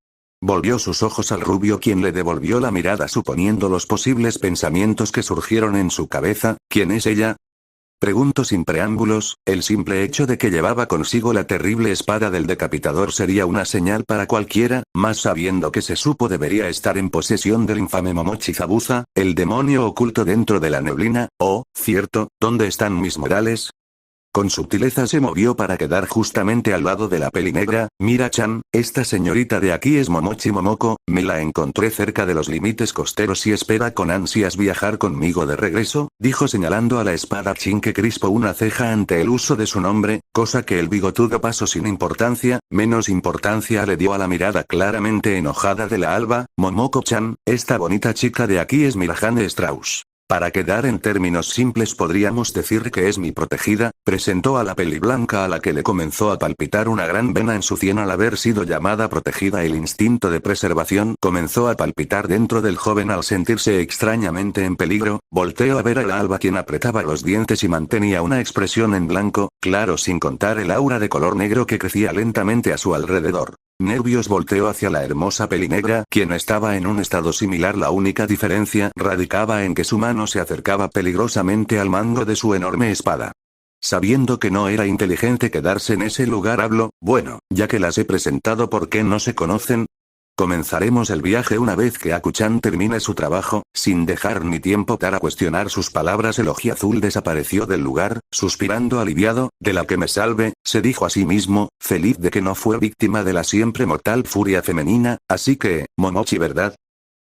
Volvió sus ojos al rubio, quien le devolvió la mirada suponiendo los posibles pensamientos que surgieron en su cabeza. ¿Quién es ella? Preguntó sin preámbulos. El simple hecho de que llevaba consigo la terrible espada del decapitador sería una señal para cualquiera, más sabiendo que se supo debería estar en posesión del infame Momochi Zabuza, el demonio oculto dentro de la neblina. Oh, cierto, ¿dónde están mis modales? Con sutileza se movió para quedar justamente al lado de la pelinegra. Mira-chan, esta señorita de aquí es Momochi Momoko, me la encontré cerca de los límites costeros y espera con ansias viajar conmigo de regreso, dijo señalando a la espadachín que crispó una ceja ante el uso de su nombre, cosa que el bigotudo pasó sin importancia. Menos importancia le dio a la mirada claramente enojada de la alba. Momoko-chan, esta bonita chica de aquí es Mirahane Strauss. Para quedar en términos simples podríamos decir que es mi protegida, presentó a la peliblanca a la que le comenzó a palpitar una gran vena en su sien al haber sido llamada protegida. El instinto de preservación comenzó a palpitar dentro del joven al sentirse extrañamente en peligro. Volteó a ver a la alba, quien apretaba los dientes y mantenía una expresión en blanco, claro, sin contar el aura de color negro que crecía lentamente a su alrededor. Nervios volteó hacia la hermosa pelinegra, quien estaba en un estado similar. La única diferencia radicaba en que su mano se acercaba peligrosamente al mango de su enorme espada. Sabiendo que no era inteligente quedarse en ese lugar, habló: bueno, ya que las he presentado, ¿por qué no se conocen? Comenzaremos el viaje una vez que Aku-chan termine su trabajo. Sin dejar ni tiempo para cuestionar sus palabras, el ojiazul desapareció del lugar, suspirando aliviado. De la que me salve, se dijo a sí mismo, feliz de que no fue víctima de la siempre mortal furia femenina. Así que, Momochi, ¿verdad?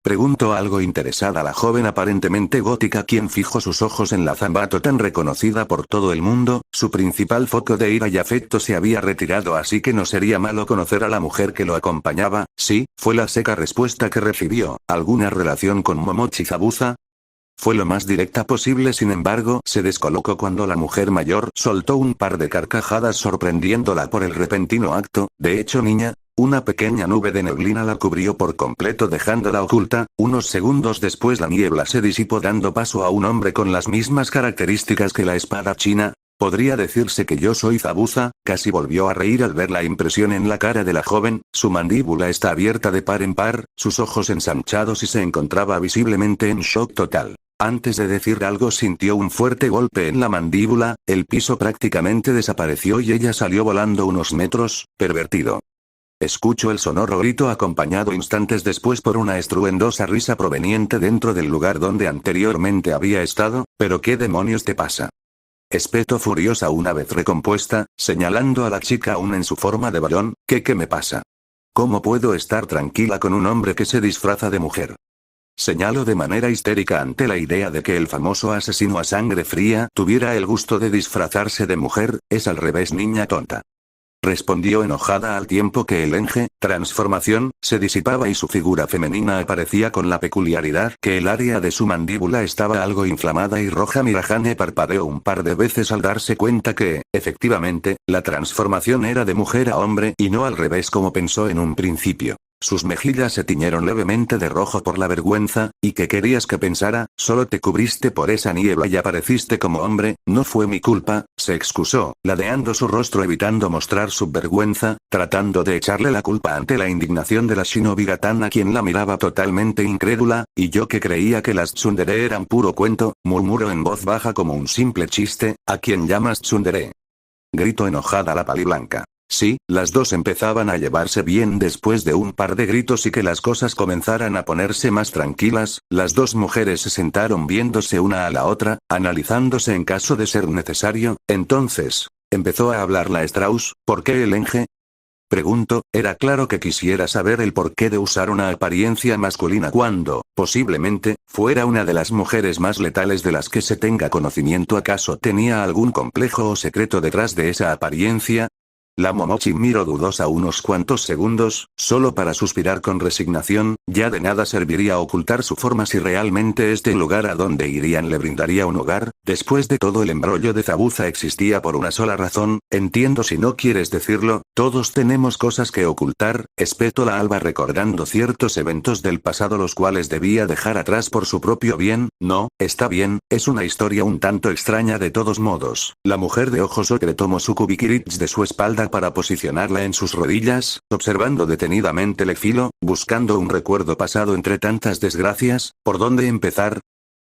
Preguntó algo interesada la joven aparentemente gótica, quien fijó sus ojos en la Zambato tan reconocida por todo el mundo. Su principal foco de ira y afecto se había retirado, así que no sería malo conocer a la mujer que lo acompañaba. Sí, fue la seca respuesta que recibió. ¿Alguna relación con Momochi Zabuza? Fue lo más directa posible, sin embargo, se descolocó cuando la mujer mayor soltó un par de carcajadas sorprendiéndola por el repentino acto. De hecho, niña, una pequeña nube de neblina la cubrió por completo dejándola oculta. Unos segundos después la niebla se disipó dando paso a un hombre con las mismas características que la espada china. ¿Podría decirse que yo soy Zabuza? Casi volvió a reír al ver la impresión en la cara de la joven. Su mandíbula está abierta de par en par, sus ojos ensanchados y se encontraba visiblemente en shock total. Antes de decir algo sintió un fuerte golpe en la mandíbula, el piso prácticamente desapareció y ella salió volando unos metros. Pervertido. Escuchó el sonoro grito acompañado instantes después por una estruendosa risa proveniente dentro del lugar donde anteriormente había estado. ¿Pero qué demonios te pasa? Espetó furiosa una vez recompuesta, señalando a la chica aún en su forma de varón. ¿Qué me pasa? ¿Cómo puedo estar tranquila con un hombre que se disfraza de mujer? Señaló de manera histérica ante la idea de que el famoso asesino a sangre fría tuviera el gusto de disfrazarse de mujer. Es al revés, niña tonta. Respondió enojada al tiempo que el enje, transformación, se disipaba y su figura femenina aparecía con la peculiaridad que el área de su mandíbula estaba algo inflamada y roja. Mirahane parpadeó un par de veces al darse cuenta que, efectivamente, la transformación era de mujer a hombre y no al revés como pensó en un principio. Sus mejillas se tiñeron levemente de rojo por la vergüenza. ¿Y qué querías que pensara? Solo te cubriste por esa niebla y apareciste como hombre. No fue mi culpa, se excusó, ladeando su rostro evitando mostrar su vergüenza, tratando de echarle la culpa ante la indignación de la shinobi Gatana, quien la miraba totalmente incrédula. Y yo que creía que las tsundere eran puro cuento, murmuró en voz baja como un simple chiste. ¿A quién llamas tsundere? Gritó enojada la paliblanca. Sí, las dos empezaban a llevarse bien después de un par de gritos y que las cosas comenzaran a ponerse más tranquilas. Las dos mujeres se sentaron viéndose una a la otra, analizándose en caso de ser necesario. Entonces, empezó a hablar la Strauss. ¿Por qué el enje? Preguntó. Era claro que quisiera saber el porqué de usar una apariencia masculina cuando, posiblemente, fuera una de las mujeres más letales de las que se tenga conocimiento. ¿Acaso tenía algún complejo o secreto detrás de esa apariencia? La Momochi miró dudosa unos cuantos segundos, solo para suspirar con resignación. Ya de nada serviría ocultar su forma si realmente este lugar a donde irían le brindaría un hogar. Después de todo el embrollo de Zabuza existía por una sola razón. Entiendo si no quieres decirlo, todos tenemos cosas que ocultar, espetó la alba recordando ciertos eventos del pasado los cuales debía dejar atrás por su propio bien. No, está bien, es una historia un tanto extraña de todos modos. La mujer de ojos ocre tomó su kubikirich de su espalda espada para posicionarla en sus rodillas, observando detenidamente el filo, buscando un recuerdo pasado entre tantas desgracias. ¿Por dónde empezar?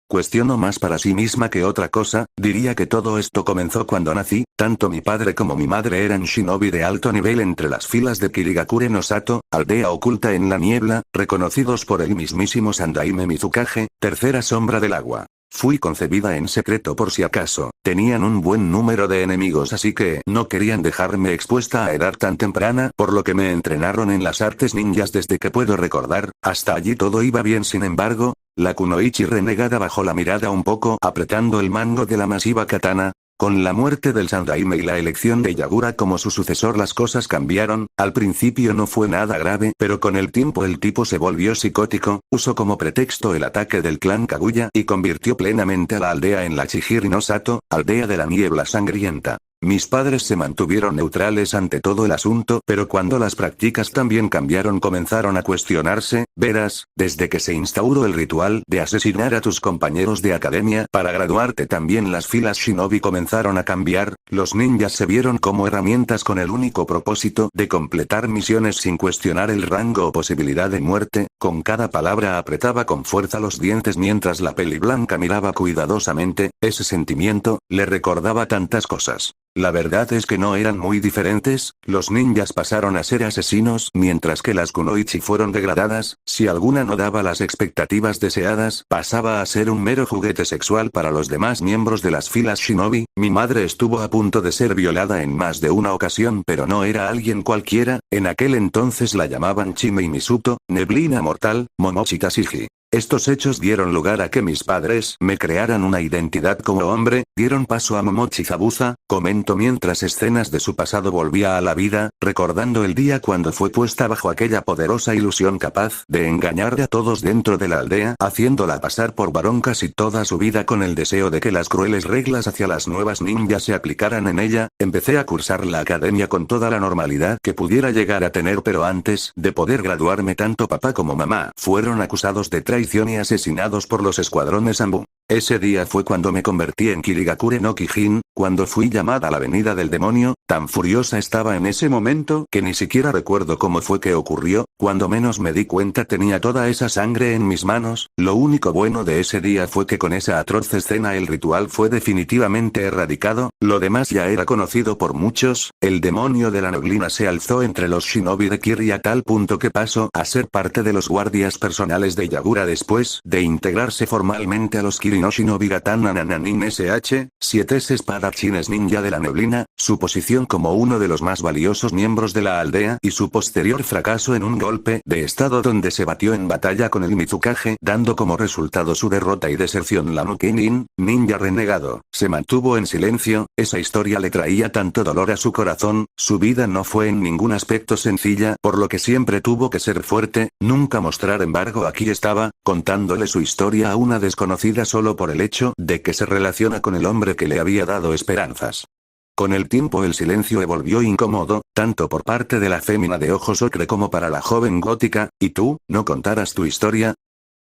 Cuestiono más para sí misma que otra cosa. Diría que todo esto comenzó cuando nací. Tanto mi padre como mi madre eran shinobi de alto nivel entre las filas de Kirigakure no Sato, aldea oculta en la niebla, reconocidos por el mismísimo Sandaime Mizukage, tercera sombra del agua. Fui concebida en secreto por si acaso. Tenían un buen número de enemigos, así que no querían dejarme expuesta a edad tan temprana, por lo que me entrenaron en las artes ninjas desde que puedo recordar. Hasta allí todo iba bien. Sin embargo, la kunoichi renegada bajó la mirada un poco, apretando el mango de la masiva katana. Con la muerte del Sandaime y la elección de Yagura como su sucesor, las cosas cambiaron. Al principio no fue nada grave, pero con el tiempo el tipo se volvió psicótico, usó como pretexto el ataque del clan Kaguya y convirtió plenamente a la aldea en la Chihiri no Sato, aldea de la niebla sangrienta. Mis padres se mantuvieron neutrales ante todo el asunto, pero cuando las prácticas también cambiaron comenzaron a cuestionarse. Verás, desde que se instauró el ritual de asesinar a tus compañeros de academia para graduarte, también las filas shinobi comenzaron a cambiar. Los ninjas se vieron como herramientas con el único propósito de completar misiones sin cuestionar el rango o posibilidad de muerte. Con cada palabra apretaba con fuerza los dientes mientras la peli blanca miraba cuidadosamente. Ese sentimiento le recordaba tantas cosas. La verdad es que no eran muy diferentes. Los ninjas pasaron a ser asesinos mientras que las kunoichi fueron degradadas. Si alguna no daba las expectativas deseadas, pasaba a ser un mero juguete sexual para los demás miembros de las filas shinobi. Mi madre estuvo a punto de ser violada en más de una ocasión, pero no era alguien cualquiera. En aquel entonces la llamaban Chimei Misuto, neblina mortal, Momochi Tashigi. Estos hechos dieron lugar a que mis padres me crearan una identidad como hombre, dieron paso a Momochi Zabuza, comento mientras escenas de su pasado volvía a la vida, recordando el día cuando fue puesta bajo aquella poderosa ilusión capaz de engañar a todos dentro de la aldea, haciéndola pasar por varón casi toda su vida con el deseo de que las crueles reglas hacia las nuevas ninjas se aplicaran en ella. Empecé a cursar la academia con toda la normalidad que pudiera llegar a tener, pero antes de poder graduarme tanto papá como mamá fueron acusados de traición y asesinados por los escuadrones Ambu. Ese día fue cuando me convertí en Kirigakure no Kijin, cuando fui llamada a la avenida del demonio. Tan furiosa estaba en ese momento que ni siquiera recuerdo cómo fue que ocurrió. Cuando menos me di cuenta tenía toda esa sangre en mis manos. Lo único bueno de ese día fue que con esa atroz escena el ritual fue definitivamente erradicado. Lo demás ya era conocido por muchos. El demonio de la neblina se alzó entre los shinobi de Kiri a tal punto que pasó a ser parte de los guardias personales de Yagura después de integrarse formalmente a los Kiri no Shinobi Gatana Nananin SH, 7 espadachines ninja de la neblina. Su posición como uno de los más valiosos miembros de la aldea y su posterior fracaso en un golpe de estado donde se batió en batalla con el Mizukage, dando como resultado su derrota y deserción. La Nukenin, ninja renegado, se mantuvo en silencio. Esa historia le traía tanto dolor a su corazón. Su vida no fue en ningún aspecto sencilla, por lo que siempre tuvo que ser fuerte, nunca mostrar embargo. Aquí estaba, contándole su historia a una desconocida solo por el hecho de que se relaciona con el hombre que le había dado esperanzas. Con el tiempo el silencio le volvió incómodo, tanto por parte de la fémina de ojos ocre como para la joven gótica. ¿Y tú, no contarás tu historia?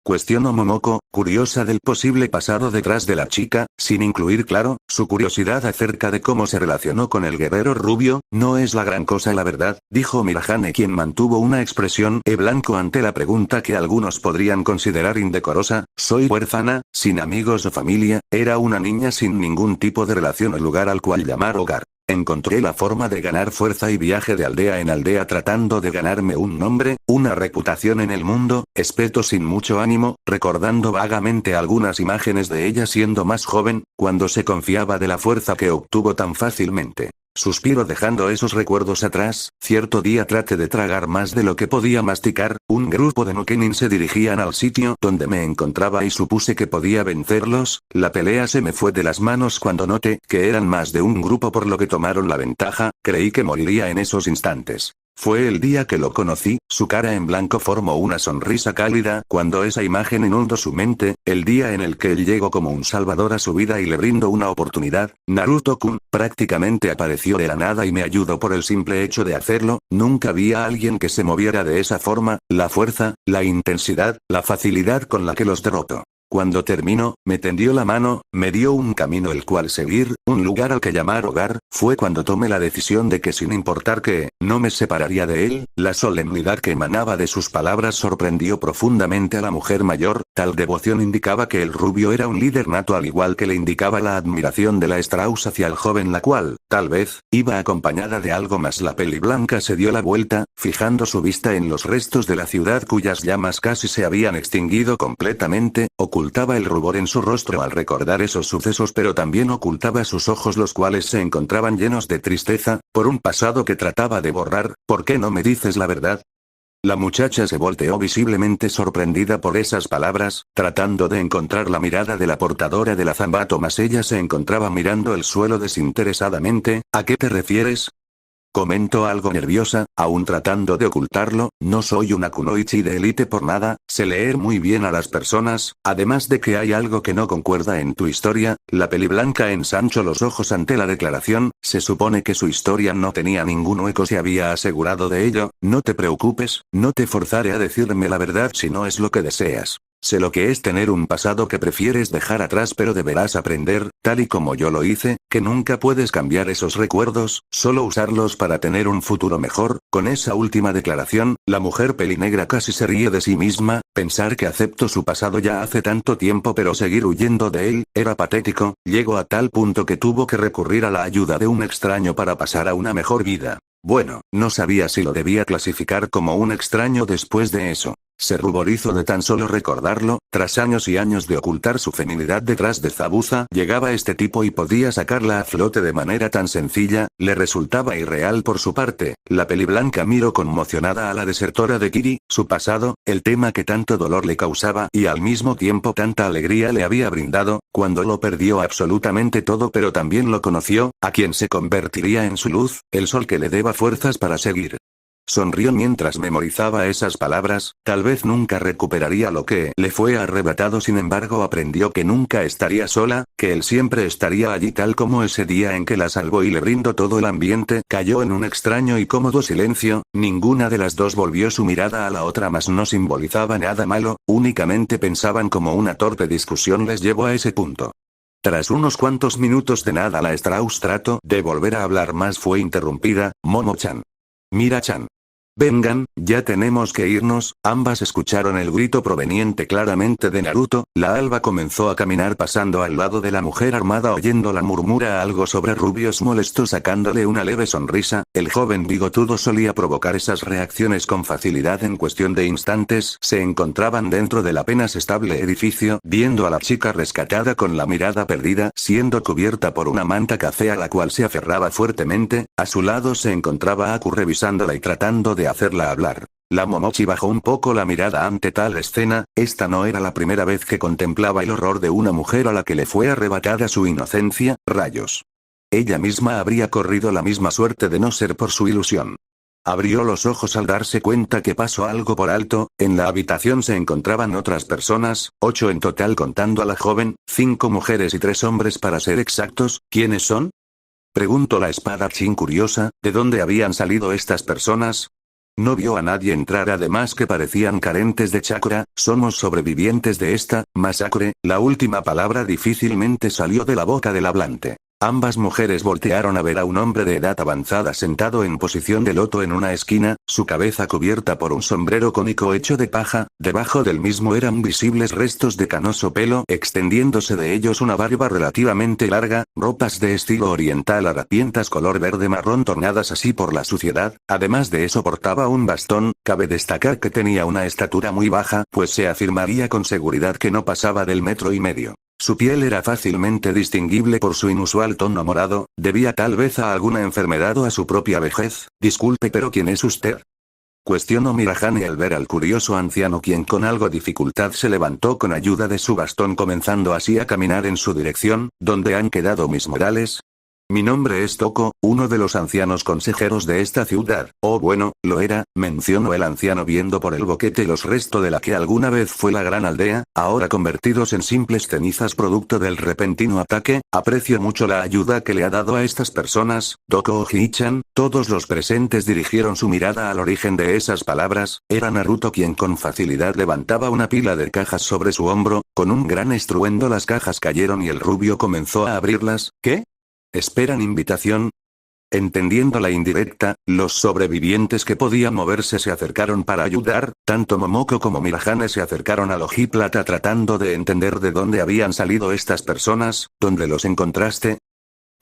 Cuestionó Momoko, curiosa del posible pasado detrás de la chica, sin incluir, claro, su curiosidad acerca de cómo se relacionó con el guerrero rubio. No es la gran cosa, la verdad, dijo Mirahane, quien mantuvo una expresión blanco ante la pregunta que algunos podrían considerar indecorosa. Soy huérfana, sin amigos o familia, era una niña sin ningún tipo de relación o lugar al cual llamar hogar. Encontré la forma de ganar fuerza y viaje de aldea en aldea tratando de ganarme un nombre, una reputación en el mundo. Espeto sin mucho ánimo, recordando vagamente algunas imágenes de ella siendo más joven, cuando se confiaba de la fuerza que obtuvo tan fácilmente. Suspiro dejando esos recuerdos atrás. Cierto día traté de tragar más de lo que podía masticar. Un grupo de Nukenin se dirigían al sitio donde me encontraba y supuse que podía vencerlos. La pelea se me fue de las manos cuando noté que eran más de un grupo, por lo que tomaron la ventaja. Creí que moriría en esos instantes. Fue el día que lo conocí. Su cara en blanco formó una sonrisa cálida cuando esa imagen inundó su mente, el día en el que él llegó como un salvador a su vida y le brindó una oportunidad. Naruto-kun prácticamente apareció de la nada y me ayudó por el simple hecho de hacerlo. Nunca vi a alguien que se moviera de esa forma, la fuerza, la intensidad, la facilidad con la que los derrotó. Cuando terminó, me tendió la mano, me dio un camino el cual seguir, un lugar al que llamar hogar, fue cuando tomé la decisión de que sin importar qué, no me separaría de él. La solemnidad que emanaba de sus palabras sorprendió profundamente a la mujer mayor, tal devoción indicaba que el rubio era un líder nato al igual que le indicaba la admiración de la Strauss hacia el joven la cual, tal vez, iba acompañada de algo más. La peliblanca se dio la vuelta, fijando su vista en los restos de la ciudad cuyas llamas casi se habían extinguido completamente, ocultaba el rubor en su rostro al recordar esos sucesos pero también ocultaba sus ojos los cuales se encontraban llenos de tristeza, por un pasado que trataba de borrar. ¿Por qué no me dices la verdad? La muchacha se volteó visiblemente sorprendida por esas palabras, tratando de encontrar la mirada de la portadora de la zambato mas ella se encontraba mirando el suelo desinteresadamente. ¿A qué te refieres? Comentó algo nerviosa, aún tratando de ocultarlo. No soy una kunoichi de élite por nada, sé leer muy bien a las personas, además de que hay algo que no concuerda en tu historia. La peliblanca ensanchó los ojos ante la declaración, se supone que su historia no tenía ningún hueco, se había asegurado de ello. No te preocupes, no te forzaré a decirme la verdad si no es lo que deseas. Sé lo que es tener un pasado que prefieres dejar atrás pero deberás aprender, tal y como yo lo hice, que nunca puedes cambiar esos recuerdos, solo usarlos para tener un futuro mejor. Con esa última declaración, la mujer pelinegra casi se ríe de sí misma, pensar que aceptó su pasado ya hace tanto tiempo pero seguir huyendo de él, era patético, llegó a tal punto que tuvo que recurrir a la ayuda de un extraño para pasar a una mejor vida. Bueno, no sabía si lo debía clasificar como un extraño después de eso. Se ruborizó de tan solo recordarlo. Tras años y años de ocultar su feminidad detrás de Zabuza, llegaba este tipo y podía sacarla a flote de manera tan sencilla, le resultaba irreal por su parte. La peliblanca miró conmocionada a la desertora de Kiri, su pasado, el tema que tanto dolor le causaba y al mismo tiempo tanta alegría le había brindado, cuando lo perdió absolutamente todo pero también lo conoció, a quien se convertiría en su luz, el sol que le deba fuerzas para seguir. Sonrió mientras memorizaba esas palabras, tal vez nunca recuperaría lo que le fue arrebatado, sin embargo aprendió que nunca estaría sola, que él siempre estaría allí tal como ese día en que la salvó y le brindó todo. El ambiente cayó en un extraño y cómodo silencio, ninguna de las dos volvió su mirada a la otra mas no simbolizaba nada malo, únicamente pensaban como una torpe discusión les llevó a ese punto. Tras unos cuantos minutos de nada la Strauss trató de volver a hablar más fue interrumpida. Momo-chan. Mira-chan. Vengan, ya tenemos que irnos. Ambas escucharon el grito proveniente claramente de Naruto. La alba comenzó a caminar pasando al lado de la mujer armada, oyéndola murmura algo sobre rubios molestos sacándole una leve sonrisa. El joven bigotudo solía provocar esas reacciones con facilidad en cuestión de instantes. Se encontraban dentro del apenas estable edificio, viendo a la chica rescatada con la mirada perdida, siendo cubierta por una manta café a la cual se aferraba fuertemente. A su lado se encontraba Aku revisándola y tratando de hacerla hablar. La Momochi bajó un poco la mirada ante tal escena. Esta no era la primera vez que contemplaba el horror de una mujer a la que le fue arrebatada su inocencia. Rayos. Ella misma habría corrido la misma suerte de no ser por su ilusión. Abrió los ojos al darse cuenta que pasó algo por alto. En la habitación se encontraban otras personas, 8 en total contando a la joven, 5 mujeres y 3 hombres para ser exactos. ¿Quiénes son? Preguntó la espadachín curiosa. ¿De dónde habían salido estas personas? No vio a nadie entrar, además que parecían carentes de chakra. Somos sobrevivientes de esta masacre. La última palabra difícilmente salió de la boca del hablante. Ambas mujeres voltearon a ver a un hombre de edad avanzada sentado en posición de loto en una esquina, su cabeza cubierta por un sombrero cónico hecho de paja. Debajo del mismo eran visibles restos de canoso pelo, extendiéndose de ellos una barba relativamente larga, ropas de estilo oriental harapientas color verde marrón tornadas así por la suciedad. Además de eso portaba un bastón. Cabe destacar que tenía una estatura muy baja, pues se afirmaría con seguridad que no pasaba del 1,5 metros. Su piel era fácilmente distinguible por su inusual tono morado, debía tal vez a alguna enfermedad o a su propia vejez. Disculpe, pero ¿quién es usted? Cuestionó Mirahane al ver al curioso anciano, quien con algo dificultad se levantó con ayuda de su bastón, comenzando así a caminar en su dirección. ¿Dónde han quedado mis modales? Mi nombre es Toko, uno de los ancianos consejeros de esta ciudad. Oh bueno, lo era, mencionó el anciano viendo por el boquete los restos de la que alguna vez fue la gran aldea, ahora convertidos en simples cenizas producto del repentino ataque. Aprecio mucho la ayuda que le ha dado a estas personas, Toko Oji-chan. Todos los presentes dirigieron su mirada al origen de esas palabras. Era Naruto quien con facilidad levantaba una pila de cajas sobre su hombro. Con un gran estruendo las cajas cayeron y el rubio comenzó a abrirlas. ¿Qué? ¿Esperan invitación? Entendiendo la indirecta, los sobrevivientes que podían moverse se acercaron para ayudar, tanto Momoko como Mirahane se acercaron al Ojiplata tratando de entender de dónde habían salido estas personas. ¿Dónde los encontraste?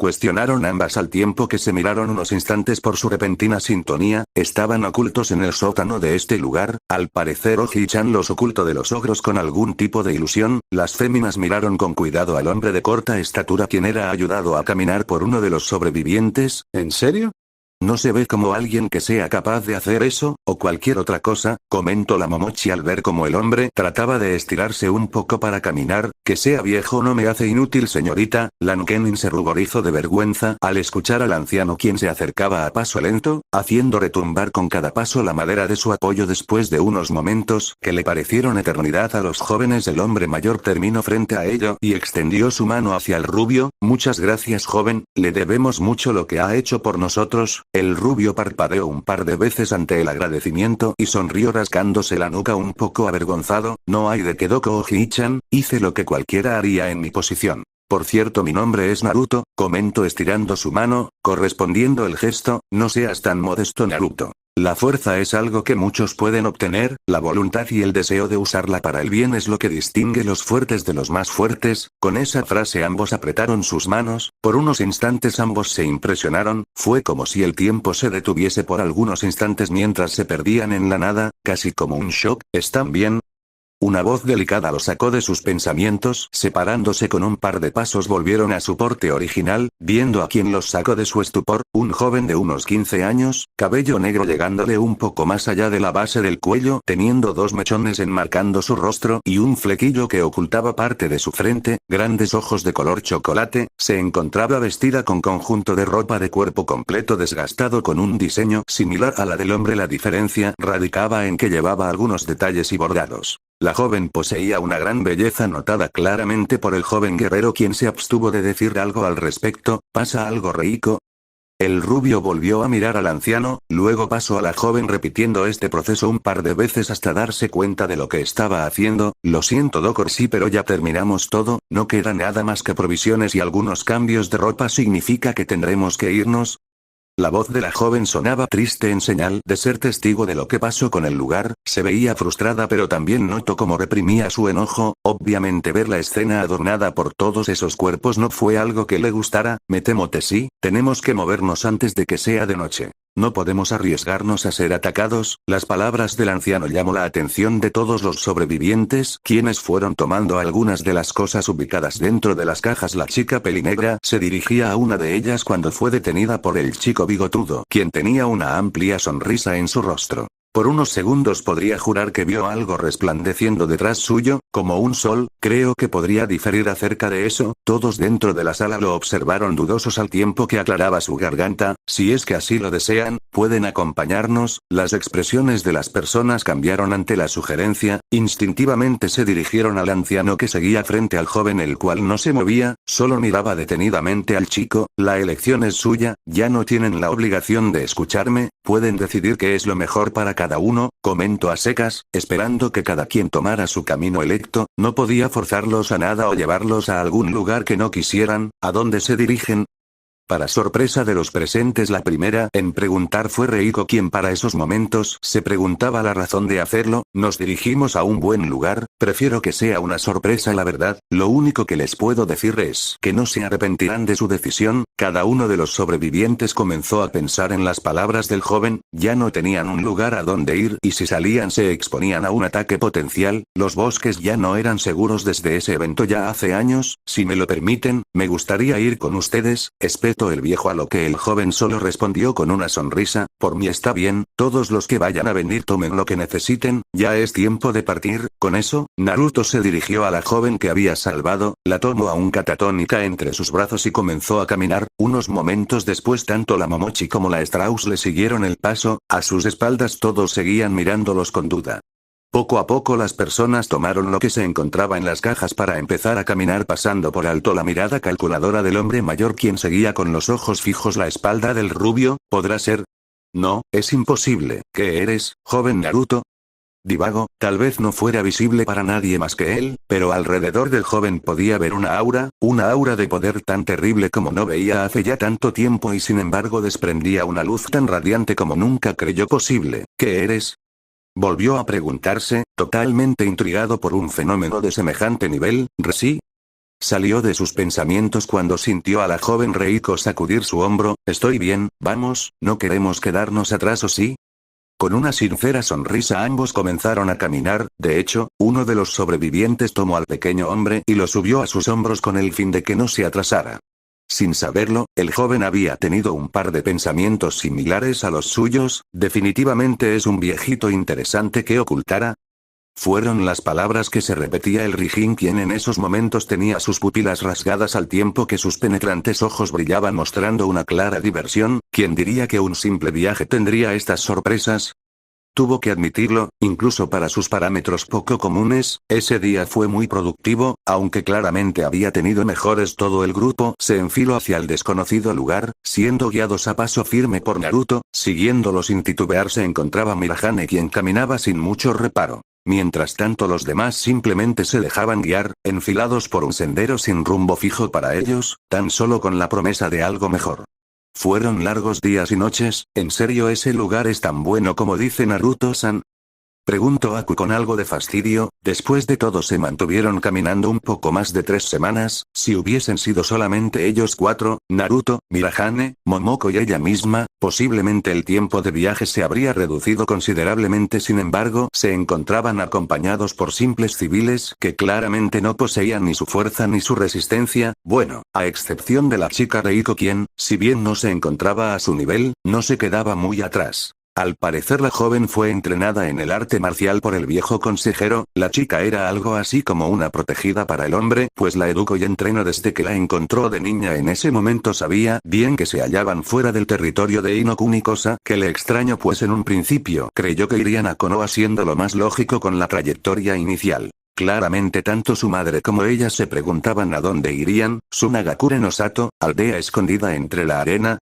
Cuestionaron ambas al tiempo que se miraron unos instantes por su repentina sintonía. Estaban ocultos en el sótano de este lugar. Al parecer Oji-chan los ocultó de los ogros con algún tipo de ilusión. Las féminas miraron con cuidado al hombre de corta estatura quien era ayudado a caminar por uno de los sobrevivientes. ¿En serio? No se ve como alguien que sea capaz de hacer eso, o cualquier otra cosa, comentó la Momochi al ver cómo el hombre trataba de estirarse un poco para caminar. Que sea viejo no me hace inútil, señorita. Lan Kenin se ruborizó de vergüenza al escuchar al anciano quien se acercaba a paso lento, haciendo retumbar con cada paso la madera de su apoyo. Después de unos momentos que le parecieron eternidad a los jóvenes, el hombre mayor terminó frente a ello y extendió su mano hacia el rubio. Muchas gracias, joven, le debemos mucho lo que ha hecho por nosotros. El rubio parpadeó un par de veces ante el agradecimiento y sonrió rascándose la nuca un poco avergonzado. No hay de qué, Doko Oji-chan, hice lo que cualquiera haría en mi posición. Por cierto, mi nombre es Naruto, comentó estirando su mano, correspondiendo el gesto. No seas tan modesto, Naruto. La fuerza es algo que muchos pueden obtener, la voluntad y el deseo de usarla para el bien es lo que distingue los fuertes de los más fuertes. Con esa frase ambos apretaron sus manos, por unos instantes ambos se impresionaron, fue como si el tiempo se detuviese por algunos instantes mientras se perdían en la nada, casi como un shock. ¿Están bien? Una voz delicada lo sacó de sus pensamientos. Separándose con un par de pasos volvieron a su porte original, viendo a quien los sacó de su estupor, un joven de unos 15 años, cabello negro llegándole un poco más allá de la base del cuello, teniendo dos mechones enmarcando su rostro y un flequillo que ocultaba parte de su frente, grandes ojos de color chocolate. Se encontraba vestida con conjunto de ropa de cuerpo completo desgastado con un diseño similar a la del hombre. La diferencia radicaba en que llevaba algunos detalles y bordados. La joven poseía una gran belleza notada claramente por el joven guerrero quien se abstuvo de decir algo al respecto. ¿Pasa algo, Reiko? El rubio volvió a mirar al anciano, luego pasó a la joven repitiendo este proceso un par de veces hasta darse cuenta de lo que estaba haciendo. Lo siento, Doctor, sí, pero ya terminamos todo, no queda nada más que provisiones y algunos cambios de ropa. ¿Significa que tendremos que irnos? La voz de la joven sonaba triste en señal de ser testigo de lo que pasó con el lugar. Se veía frustrada pero también notó cómo reprimía su enojo. Obviamente ver la escena adornada por todos esos cuerpos no fue algo que le gustara. Me temo que sí, tenemos que movernos antes de que sea de noche. No podemos arriesgarnos a ser atacados. Las palabras del anciano llamó la atención de todos los sobrevivientes, quienes fueron tomando algunas de las cosas ubicadas dentro de las cajas. La chica pelinegra se dirigía a una de ellas cuando fue detenida por el chico bigotudo, quien tenía una amplia sonrisa en su rostro. Por unos segundos podría jurar que vio algo resplandeciendo detrás suyo, como un sol. Creo que podría diferir acerca de eso. Todos dentro de la sala lo observaron dudosos al tiempo que aclaraba su garganta. Si es que así lo desean, pueden acompañarnos. Las expresiones de las personas cambiaron ante la sugerencia. Instintivamente se dirigieron al anciano que seguía frente al joven, el cual no se movía, solo miraba detenidamente al chico. La elección es suya, ya no tienen la obligación de escucharme, pueden decidir qué es lo mejor para cada uno, comentó a secas, esperando que cada quien tomara su camino electo. No podía forzarlos a nada o llevarlos a algún lugar que no quisieran. ¿A dónde se dirigen? Para sorpresa de los presentes, la primera en preguntar fue Reiko, quien para esos momentos se preguntaba la razón de hacerlo. Nos dirigimos a un buen lugar, prefiero que sea una sorpresa, la verdad. Lo único que les puedo decir es que no se arrepentirán de su decisión. Cada uno de los sobrevivientes comenzó a pensar en las palabras del joven, ya no tenían un lugar a donde ir y si salían se exponían a un ataque potencial. Los bosques ya no eran seguros desde ese evento ya hace años. Si me lo permiten, me gustaría ir con ustedes, espetó el viejo, a lo que el joven solo respondió con una sonrisa, por mí está bien, todos los que vayan a venir tomen lo que necesiten, ya es tiempo de partir. Con eso, Naruto se dirigió a la joven que había salvado, la tomó aún catatónica entre sus brazos y comenzó a caminar. Unos momentos después tanto la Momochi como la Strauss le siguieron el paso, a sus espaldas todos seguían mirándolos con duda. Poco a poco las personas tomaron lo que se encontraba en las cajas para empezar a caminar, pasando por alto la mirada calculadora del hombre mayor, quien seguía con los ojos fijos la espalda del rubio. ¿Podrá ser? No, es imposible. ¿Qué eres, joven Naruto? Divago, tal vez no fuera visible para nadie más que él, pero alrededor del joven podía ver una aura de poder tan terrible como no veía hace ya tanto tiempo y sin embargo desprendía una luz tan radiante como nunca creyó posible. ¿Qué eres? Volvió a preguntarse, totalmente intrigado por un fenómeno de semejante nivel. ¿Resi? Salió de sus pensamientos cuando sintió a la joven Reiko sacudir su hombro. Estoy bien, vamos, no queremos quedarnos atrás, ¿o sí? Con una sincera sonrisa ambos comenzaron a caminar. De hecho, uno de los sobrevivientes tomó al pequeño hombre y lo subió a sus hombros con el fin de que no se atrasara. Sin saberlo, el joven había tenido un par de pensamientos similares a los suyos. Definitivamente es un viejito interesante que ocultara. Fueron las palabras que se repetía el Rijin, quien en esos momentos tenía sus pupilas rasgadas al tiempo que sus penetrantes ojos brillaban mostrando una clara diversión. ¿Quién diría que un simple viaje tendría estas sorpresas? Tuvo que admitirlo, incluso para sus parámetros poco comunes, ese día fue muy productivo, aunque claramente había tenido mejores. Todo el grupo se enfiló hacia el desconocido lugar, siendo guiados a paso firme por Naruto. Siguiéndolo sin titubear se encontraba Mirahane, quien caminaba sin mucho reparo. Mientras tanto los demás simplemente se dejaban guiar, enfilados por un sendero sin rumbo fijo para ellos, tan solo con la promesa de algo mejor. Fueron largos días y noches. ¿En serio ese lugar es tan bueno como dice Naruto-san? Preguntó Aku con algo de fastidio. Después de todo se mantuvieron caminando un poco más de 3 semanas. Si hubiesen sido solamente ellos 4, Naruto, Mirahane, Momoko y ella misma, posiblemente el tiempo de viaje se habría reducido considerablemente. Sin embargo, se encontraban acompañados por simples civiles que claramente no poseían ni su fuerza ni su resistencia, bueno, a excepción de la chica Reiko, quien, si bien no se encontraba a su nivel, no se quedaba muy atrás. Al parecer la joven fue entrenada en el arte marcial por el viejo consejero. La chica era algo así como una protegida para el hombre, pues la educó y entrenó desde que la encontró de niña. En ese momento sabía bien que se hallaban fuera del territorio de Inokuni, cosa que le extrañó, pues en un principio creyó que irían a Konoha, siendo lo más lógico con la trayectoria inicial. Claramente tanto su madre como ella se preguntaban a dónde irían. Sunagakure no Sato, aldea escondida entre la arena.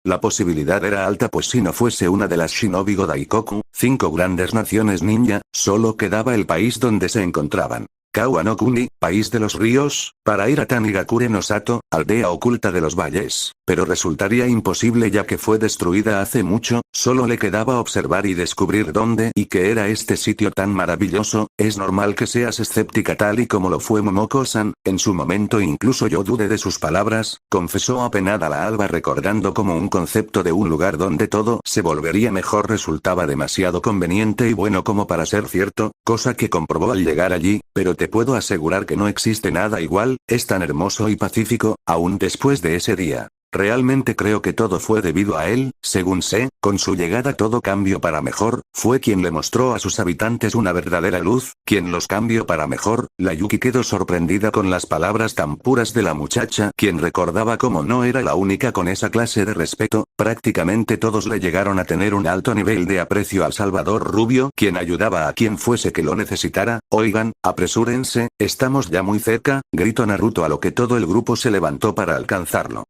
La posibilidad era alta, pues si no fuese una de las Shinobi Godaikoku, 5 grandes naciones ninja, solo quedaba el país donde se encontraban. Kawa no Kuni, país de los ríos, para ir a Tanigakure no Sato, aldea oculta de los valles, pero resultaría imposible ya que fue destruida hace mucho. Solo le quedaba observar y descubrir dónde y qué era este sitio tan maravilloso. Es normal que seas escéptica tal y como lo fue Momoko-san. En su momento incluso yo dudé de sus palabras, confesó apenada la Alba, recordando como un concepto de un lugar donde todo se volvería mejor resultaba demasiado conveniente y bueno como para ser cierto, cosa que comprobó al llegar allí. Pero te puedo asegurar que no existe nada igual, es tan hermoso y pacífico, aún después de ese día. Realmente creo que todo fue debido a él. Según sé, con su llegada todo cambió para mejor. Fue quien le mostró a sus habitantes una verdadera luz, quien los cambió para mejor. La Yuki quedó sorprendida con las palabras tan puras de la muchacha, quien recordaba cómo no era la única con esa clase de respeto. Prácticamente todos le llegaron a tener un alto nivel de aprecio al Salvador Rubio, quien ayudaba a quien fuese que lo necesitara. Oigan, apresúrense, estamos ya muy cerca, gritó Naruto, a lo que todo el grupo se levantó para alcanzarlo.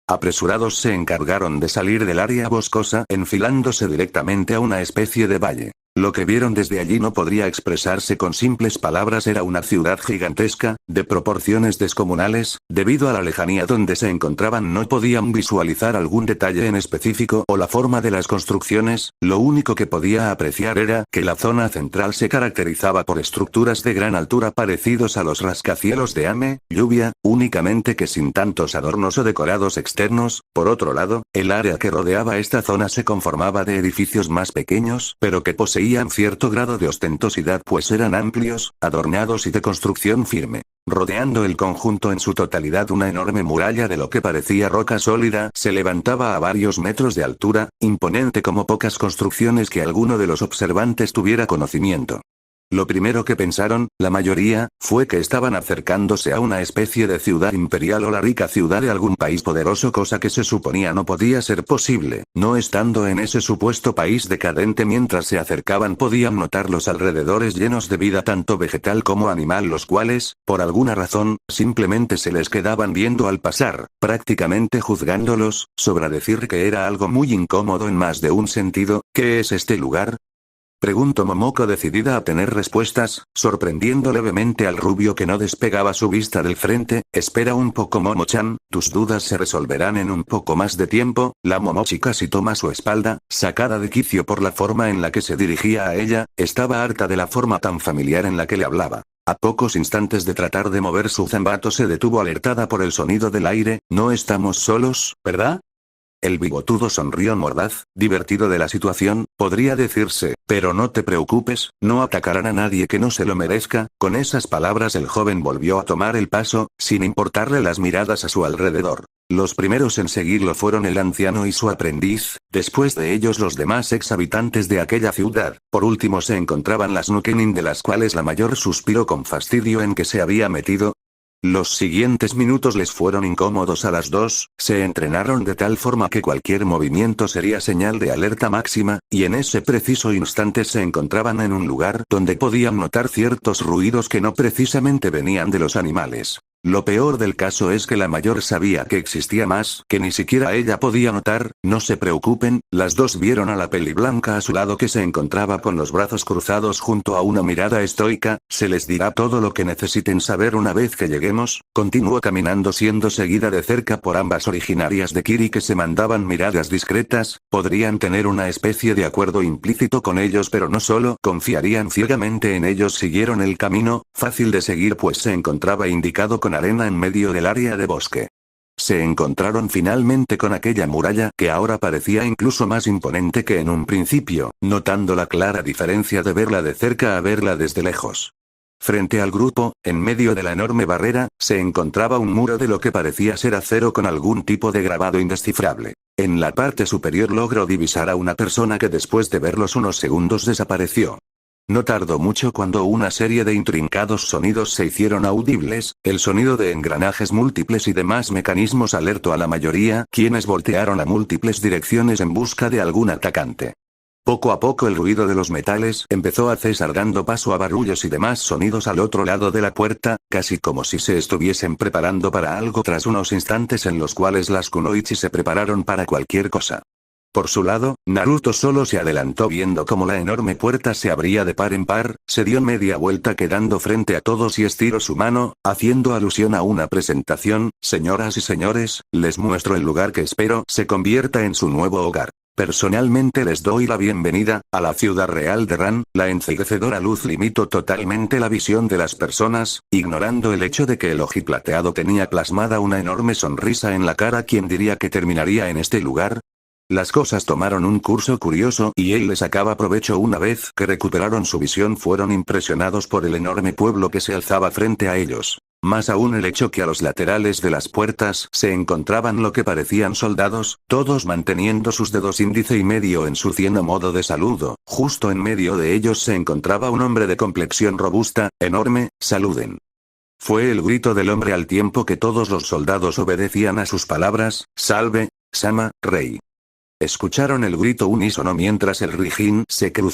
Apresurados se encargaron de salir del área boscosa, enfilándose directamente a una especie de valle. Lo que vieron desde allí no podría expresarse con simples palabras. Era una ciudad gigantesca, de proporciones descomunales. Debido a la lejanía donde se encontraban no podían visualizar algún detalle en específico o la forma de las construcciones. Lo único que podía apreciar era que la zona central se caracterizaba por estructuras de gran altura parecidos a los rascacielos de Ame, Lluvia, únicamente que sin tantos adornos o decorados externos. Por otro lado, el área que rodeaba esta zona se conformaba de edificios más pequeños, pero que poseían cierto grado de ostentosidad, pues eran amplios, adornados y de construcción firme. Rodeando el conjunto en su totalidad una enorme muralla de lo que parecía roca sólida se levantaba a varios metros de altura, imponente como pocas construcciones que alguno de los observantes tuviera conocimiento. Lo primero que pensaron, la mayoría, fue que estaban acercándose a una especie de ciudad imperial o la rica ciudad de algún país poderoso, cosa que se suponía no podía ser posible. No estando en ese supuesto país decadente, mientras se acercaban podían notar los alrededores llenos de vida tanto vegetal como animal, los cuales, por alguna razón, simplemente se les quedaban viendo al pasar, prácticamente juzgándolos. Sobra decir que era algo muy incómodo en más de un sentido. ¿Qué es este lugar? Preguntó Momoko decidida a tener respuestas, sorprendiendo levemente al rubio que no despegaba su vista del frente. Espera un poco Momo-chan, tus dudas se resolverán en un poco más de tiempo. La Momochi casi toma su espalda, sacada de quicio por la forma en la que se dirigía a ella, estaba harta de la forma tan familiar en la que le hablaba. A pocos instantes de tratar de mover su zambato se detuvo alertada por el sonido del aire. No estamos solos, ¿verdad? El bigotudo sonrió mordaz, divertido de la situación, podría decirse, pero no te preocupes, no atacarán a nadie que no se lo merezca. Con esas palabras el joven volvió a tomar el paso, sin importarle las miradas a su alrededor. Los primeros en seguirlo fueron el anciano y su aprendiz, después de ellos los demás ex habitantes de aquella ciudad, por último se encontraban las Nukenin, de las cuales la mayor suspiró con fastidio en que se había metido. Los siguientes minutos les fueron incómodos a las dos, se entrenaron de tal forma que cualquier movimiento sería señal de alerta máxima, y en ese preciso instante se encontraban en un lugar donde podían notar ciertos ruidos que no precisamente venían de los animales. Lo peor del caso es que la mayor sabía que existía más que ni siquiera ella podía notar. No se preocupen, las dos vieron a la peliblanca a su lado que se encontraba con los brazos cruzados junto a una mirada estoica. Se les dirá todo lo que necesiten saber una vez que lleguemos. Continuó caminando siendo seguida de cerca por ambas originarias de Kiri que se mandaban miradas discretas. Podrían tener una especie de acuerdo implícito con ellos, pero no solo confiarían ciegamente en ellos. Siguieron el camino, fácil de seguir pues se encontraba indicado con arena en medio del área de bosque. Se encontraron finalmente con aquella muralla que ahora parecía incluso más imponente que en un principio, notando la clara diferencia de verla de cerca a verla desde lejos. Frente al grupo, en medio de la enorme barrera, se encontraba un muro de lo que parecía ser acero con algún tipo de grabado indescifrable. En la parte superior logró divisar a una persona que después de verlos unos segundos desapareció. No tardó mucho cuando una serie de intrincados sonidos se hicieron audibles, el sonido de engranajes múltiples y demás mecanismos alertó a la mayoría, quienes voltearon a múltiples direcciones en busca de algún atacante. Poco a poco el ruido de los metales empezó a cesar dando paso a barullos y demás sonidos al otro lado de la puerta, casi como si se estuviesen preparando para algo tras unos instantes en los cuales las kunoichi se prepararon para cualquier cosa. Por su lado, Naruto solo se adelantó viendo cómo la enorme puerta se abría de par en par, se dio media vuelta quedando frente a todos y estiró su mano, haciendo alusión a una presentación. Señoras y señores, les muestro el lugar que espero se convierta en su nuevo hogar. Personalmente les doy la bienvenida a la ciudad real de Ran. La enceguecedora luz limitó totalmente la visión de las personas, ignorando el hecho de que el ojiplateado tenía plasmada una enorme sonrisa en la cara. ¿Quién diría que terminaría en este lugar? Las cosas tomaron un curso curioso y él le sacaba provecho. Una vez que recuperaron su visión fueron impresionados por el enorme pueblo que se alzaba frente a ellos. Más aún el hecho que a los laterales de las puertas se encontraban lo que parecían soldados, todos manteniendo sus dedos índice y medio en su cien a modo de saludo. Justo en medio de ellos se encontraba un hombre de complexión robusta, enorme. Saluden. Fue el grito del hombre al tiempo que todos los soldados obedecían a sus palabras. Salve, Sama, rey. Escucharon el grito unísono mientras el Rijin se cruzó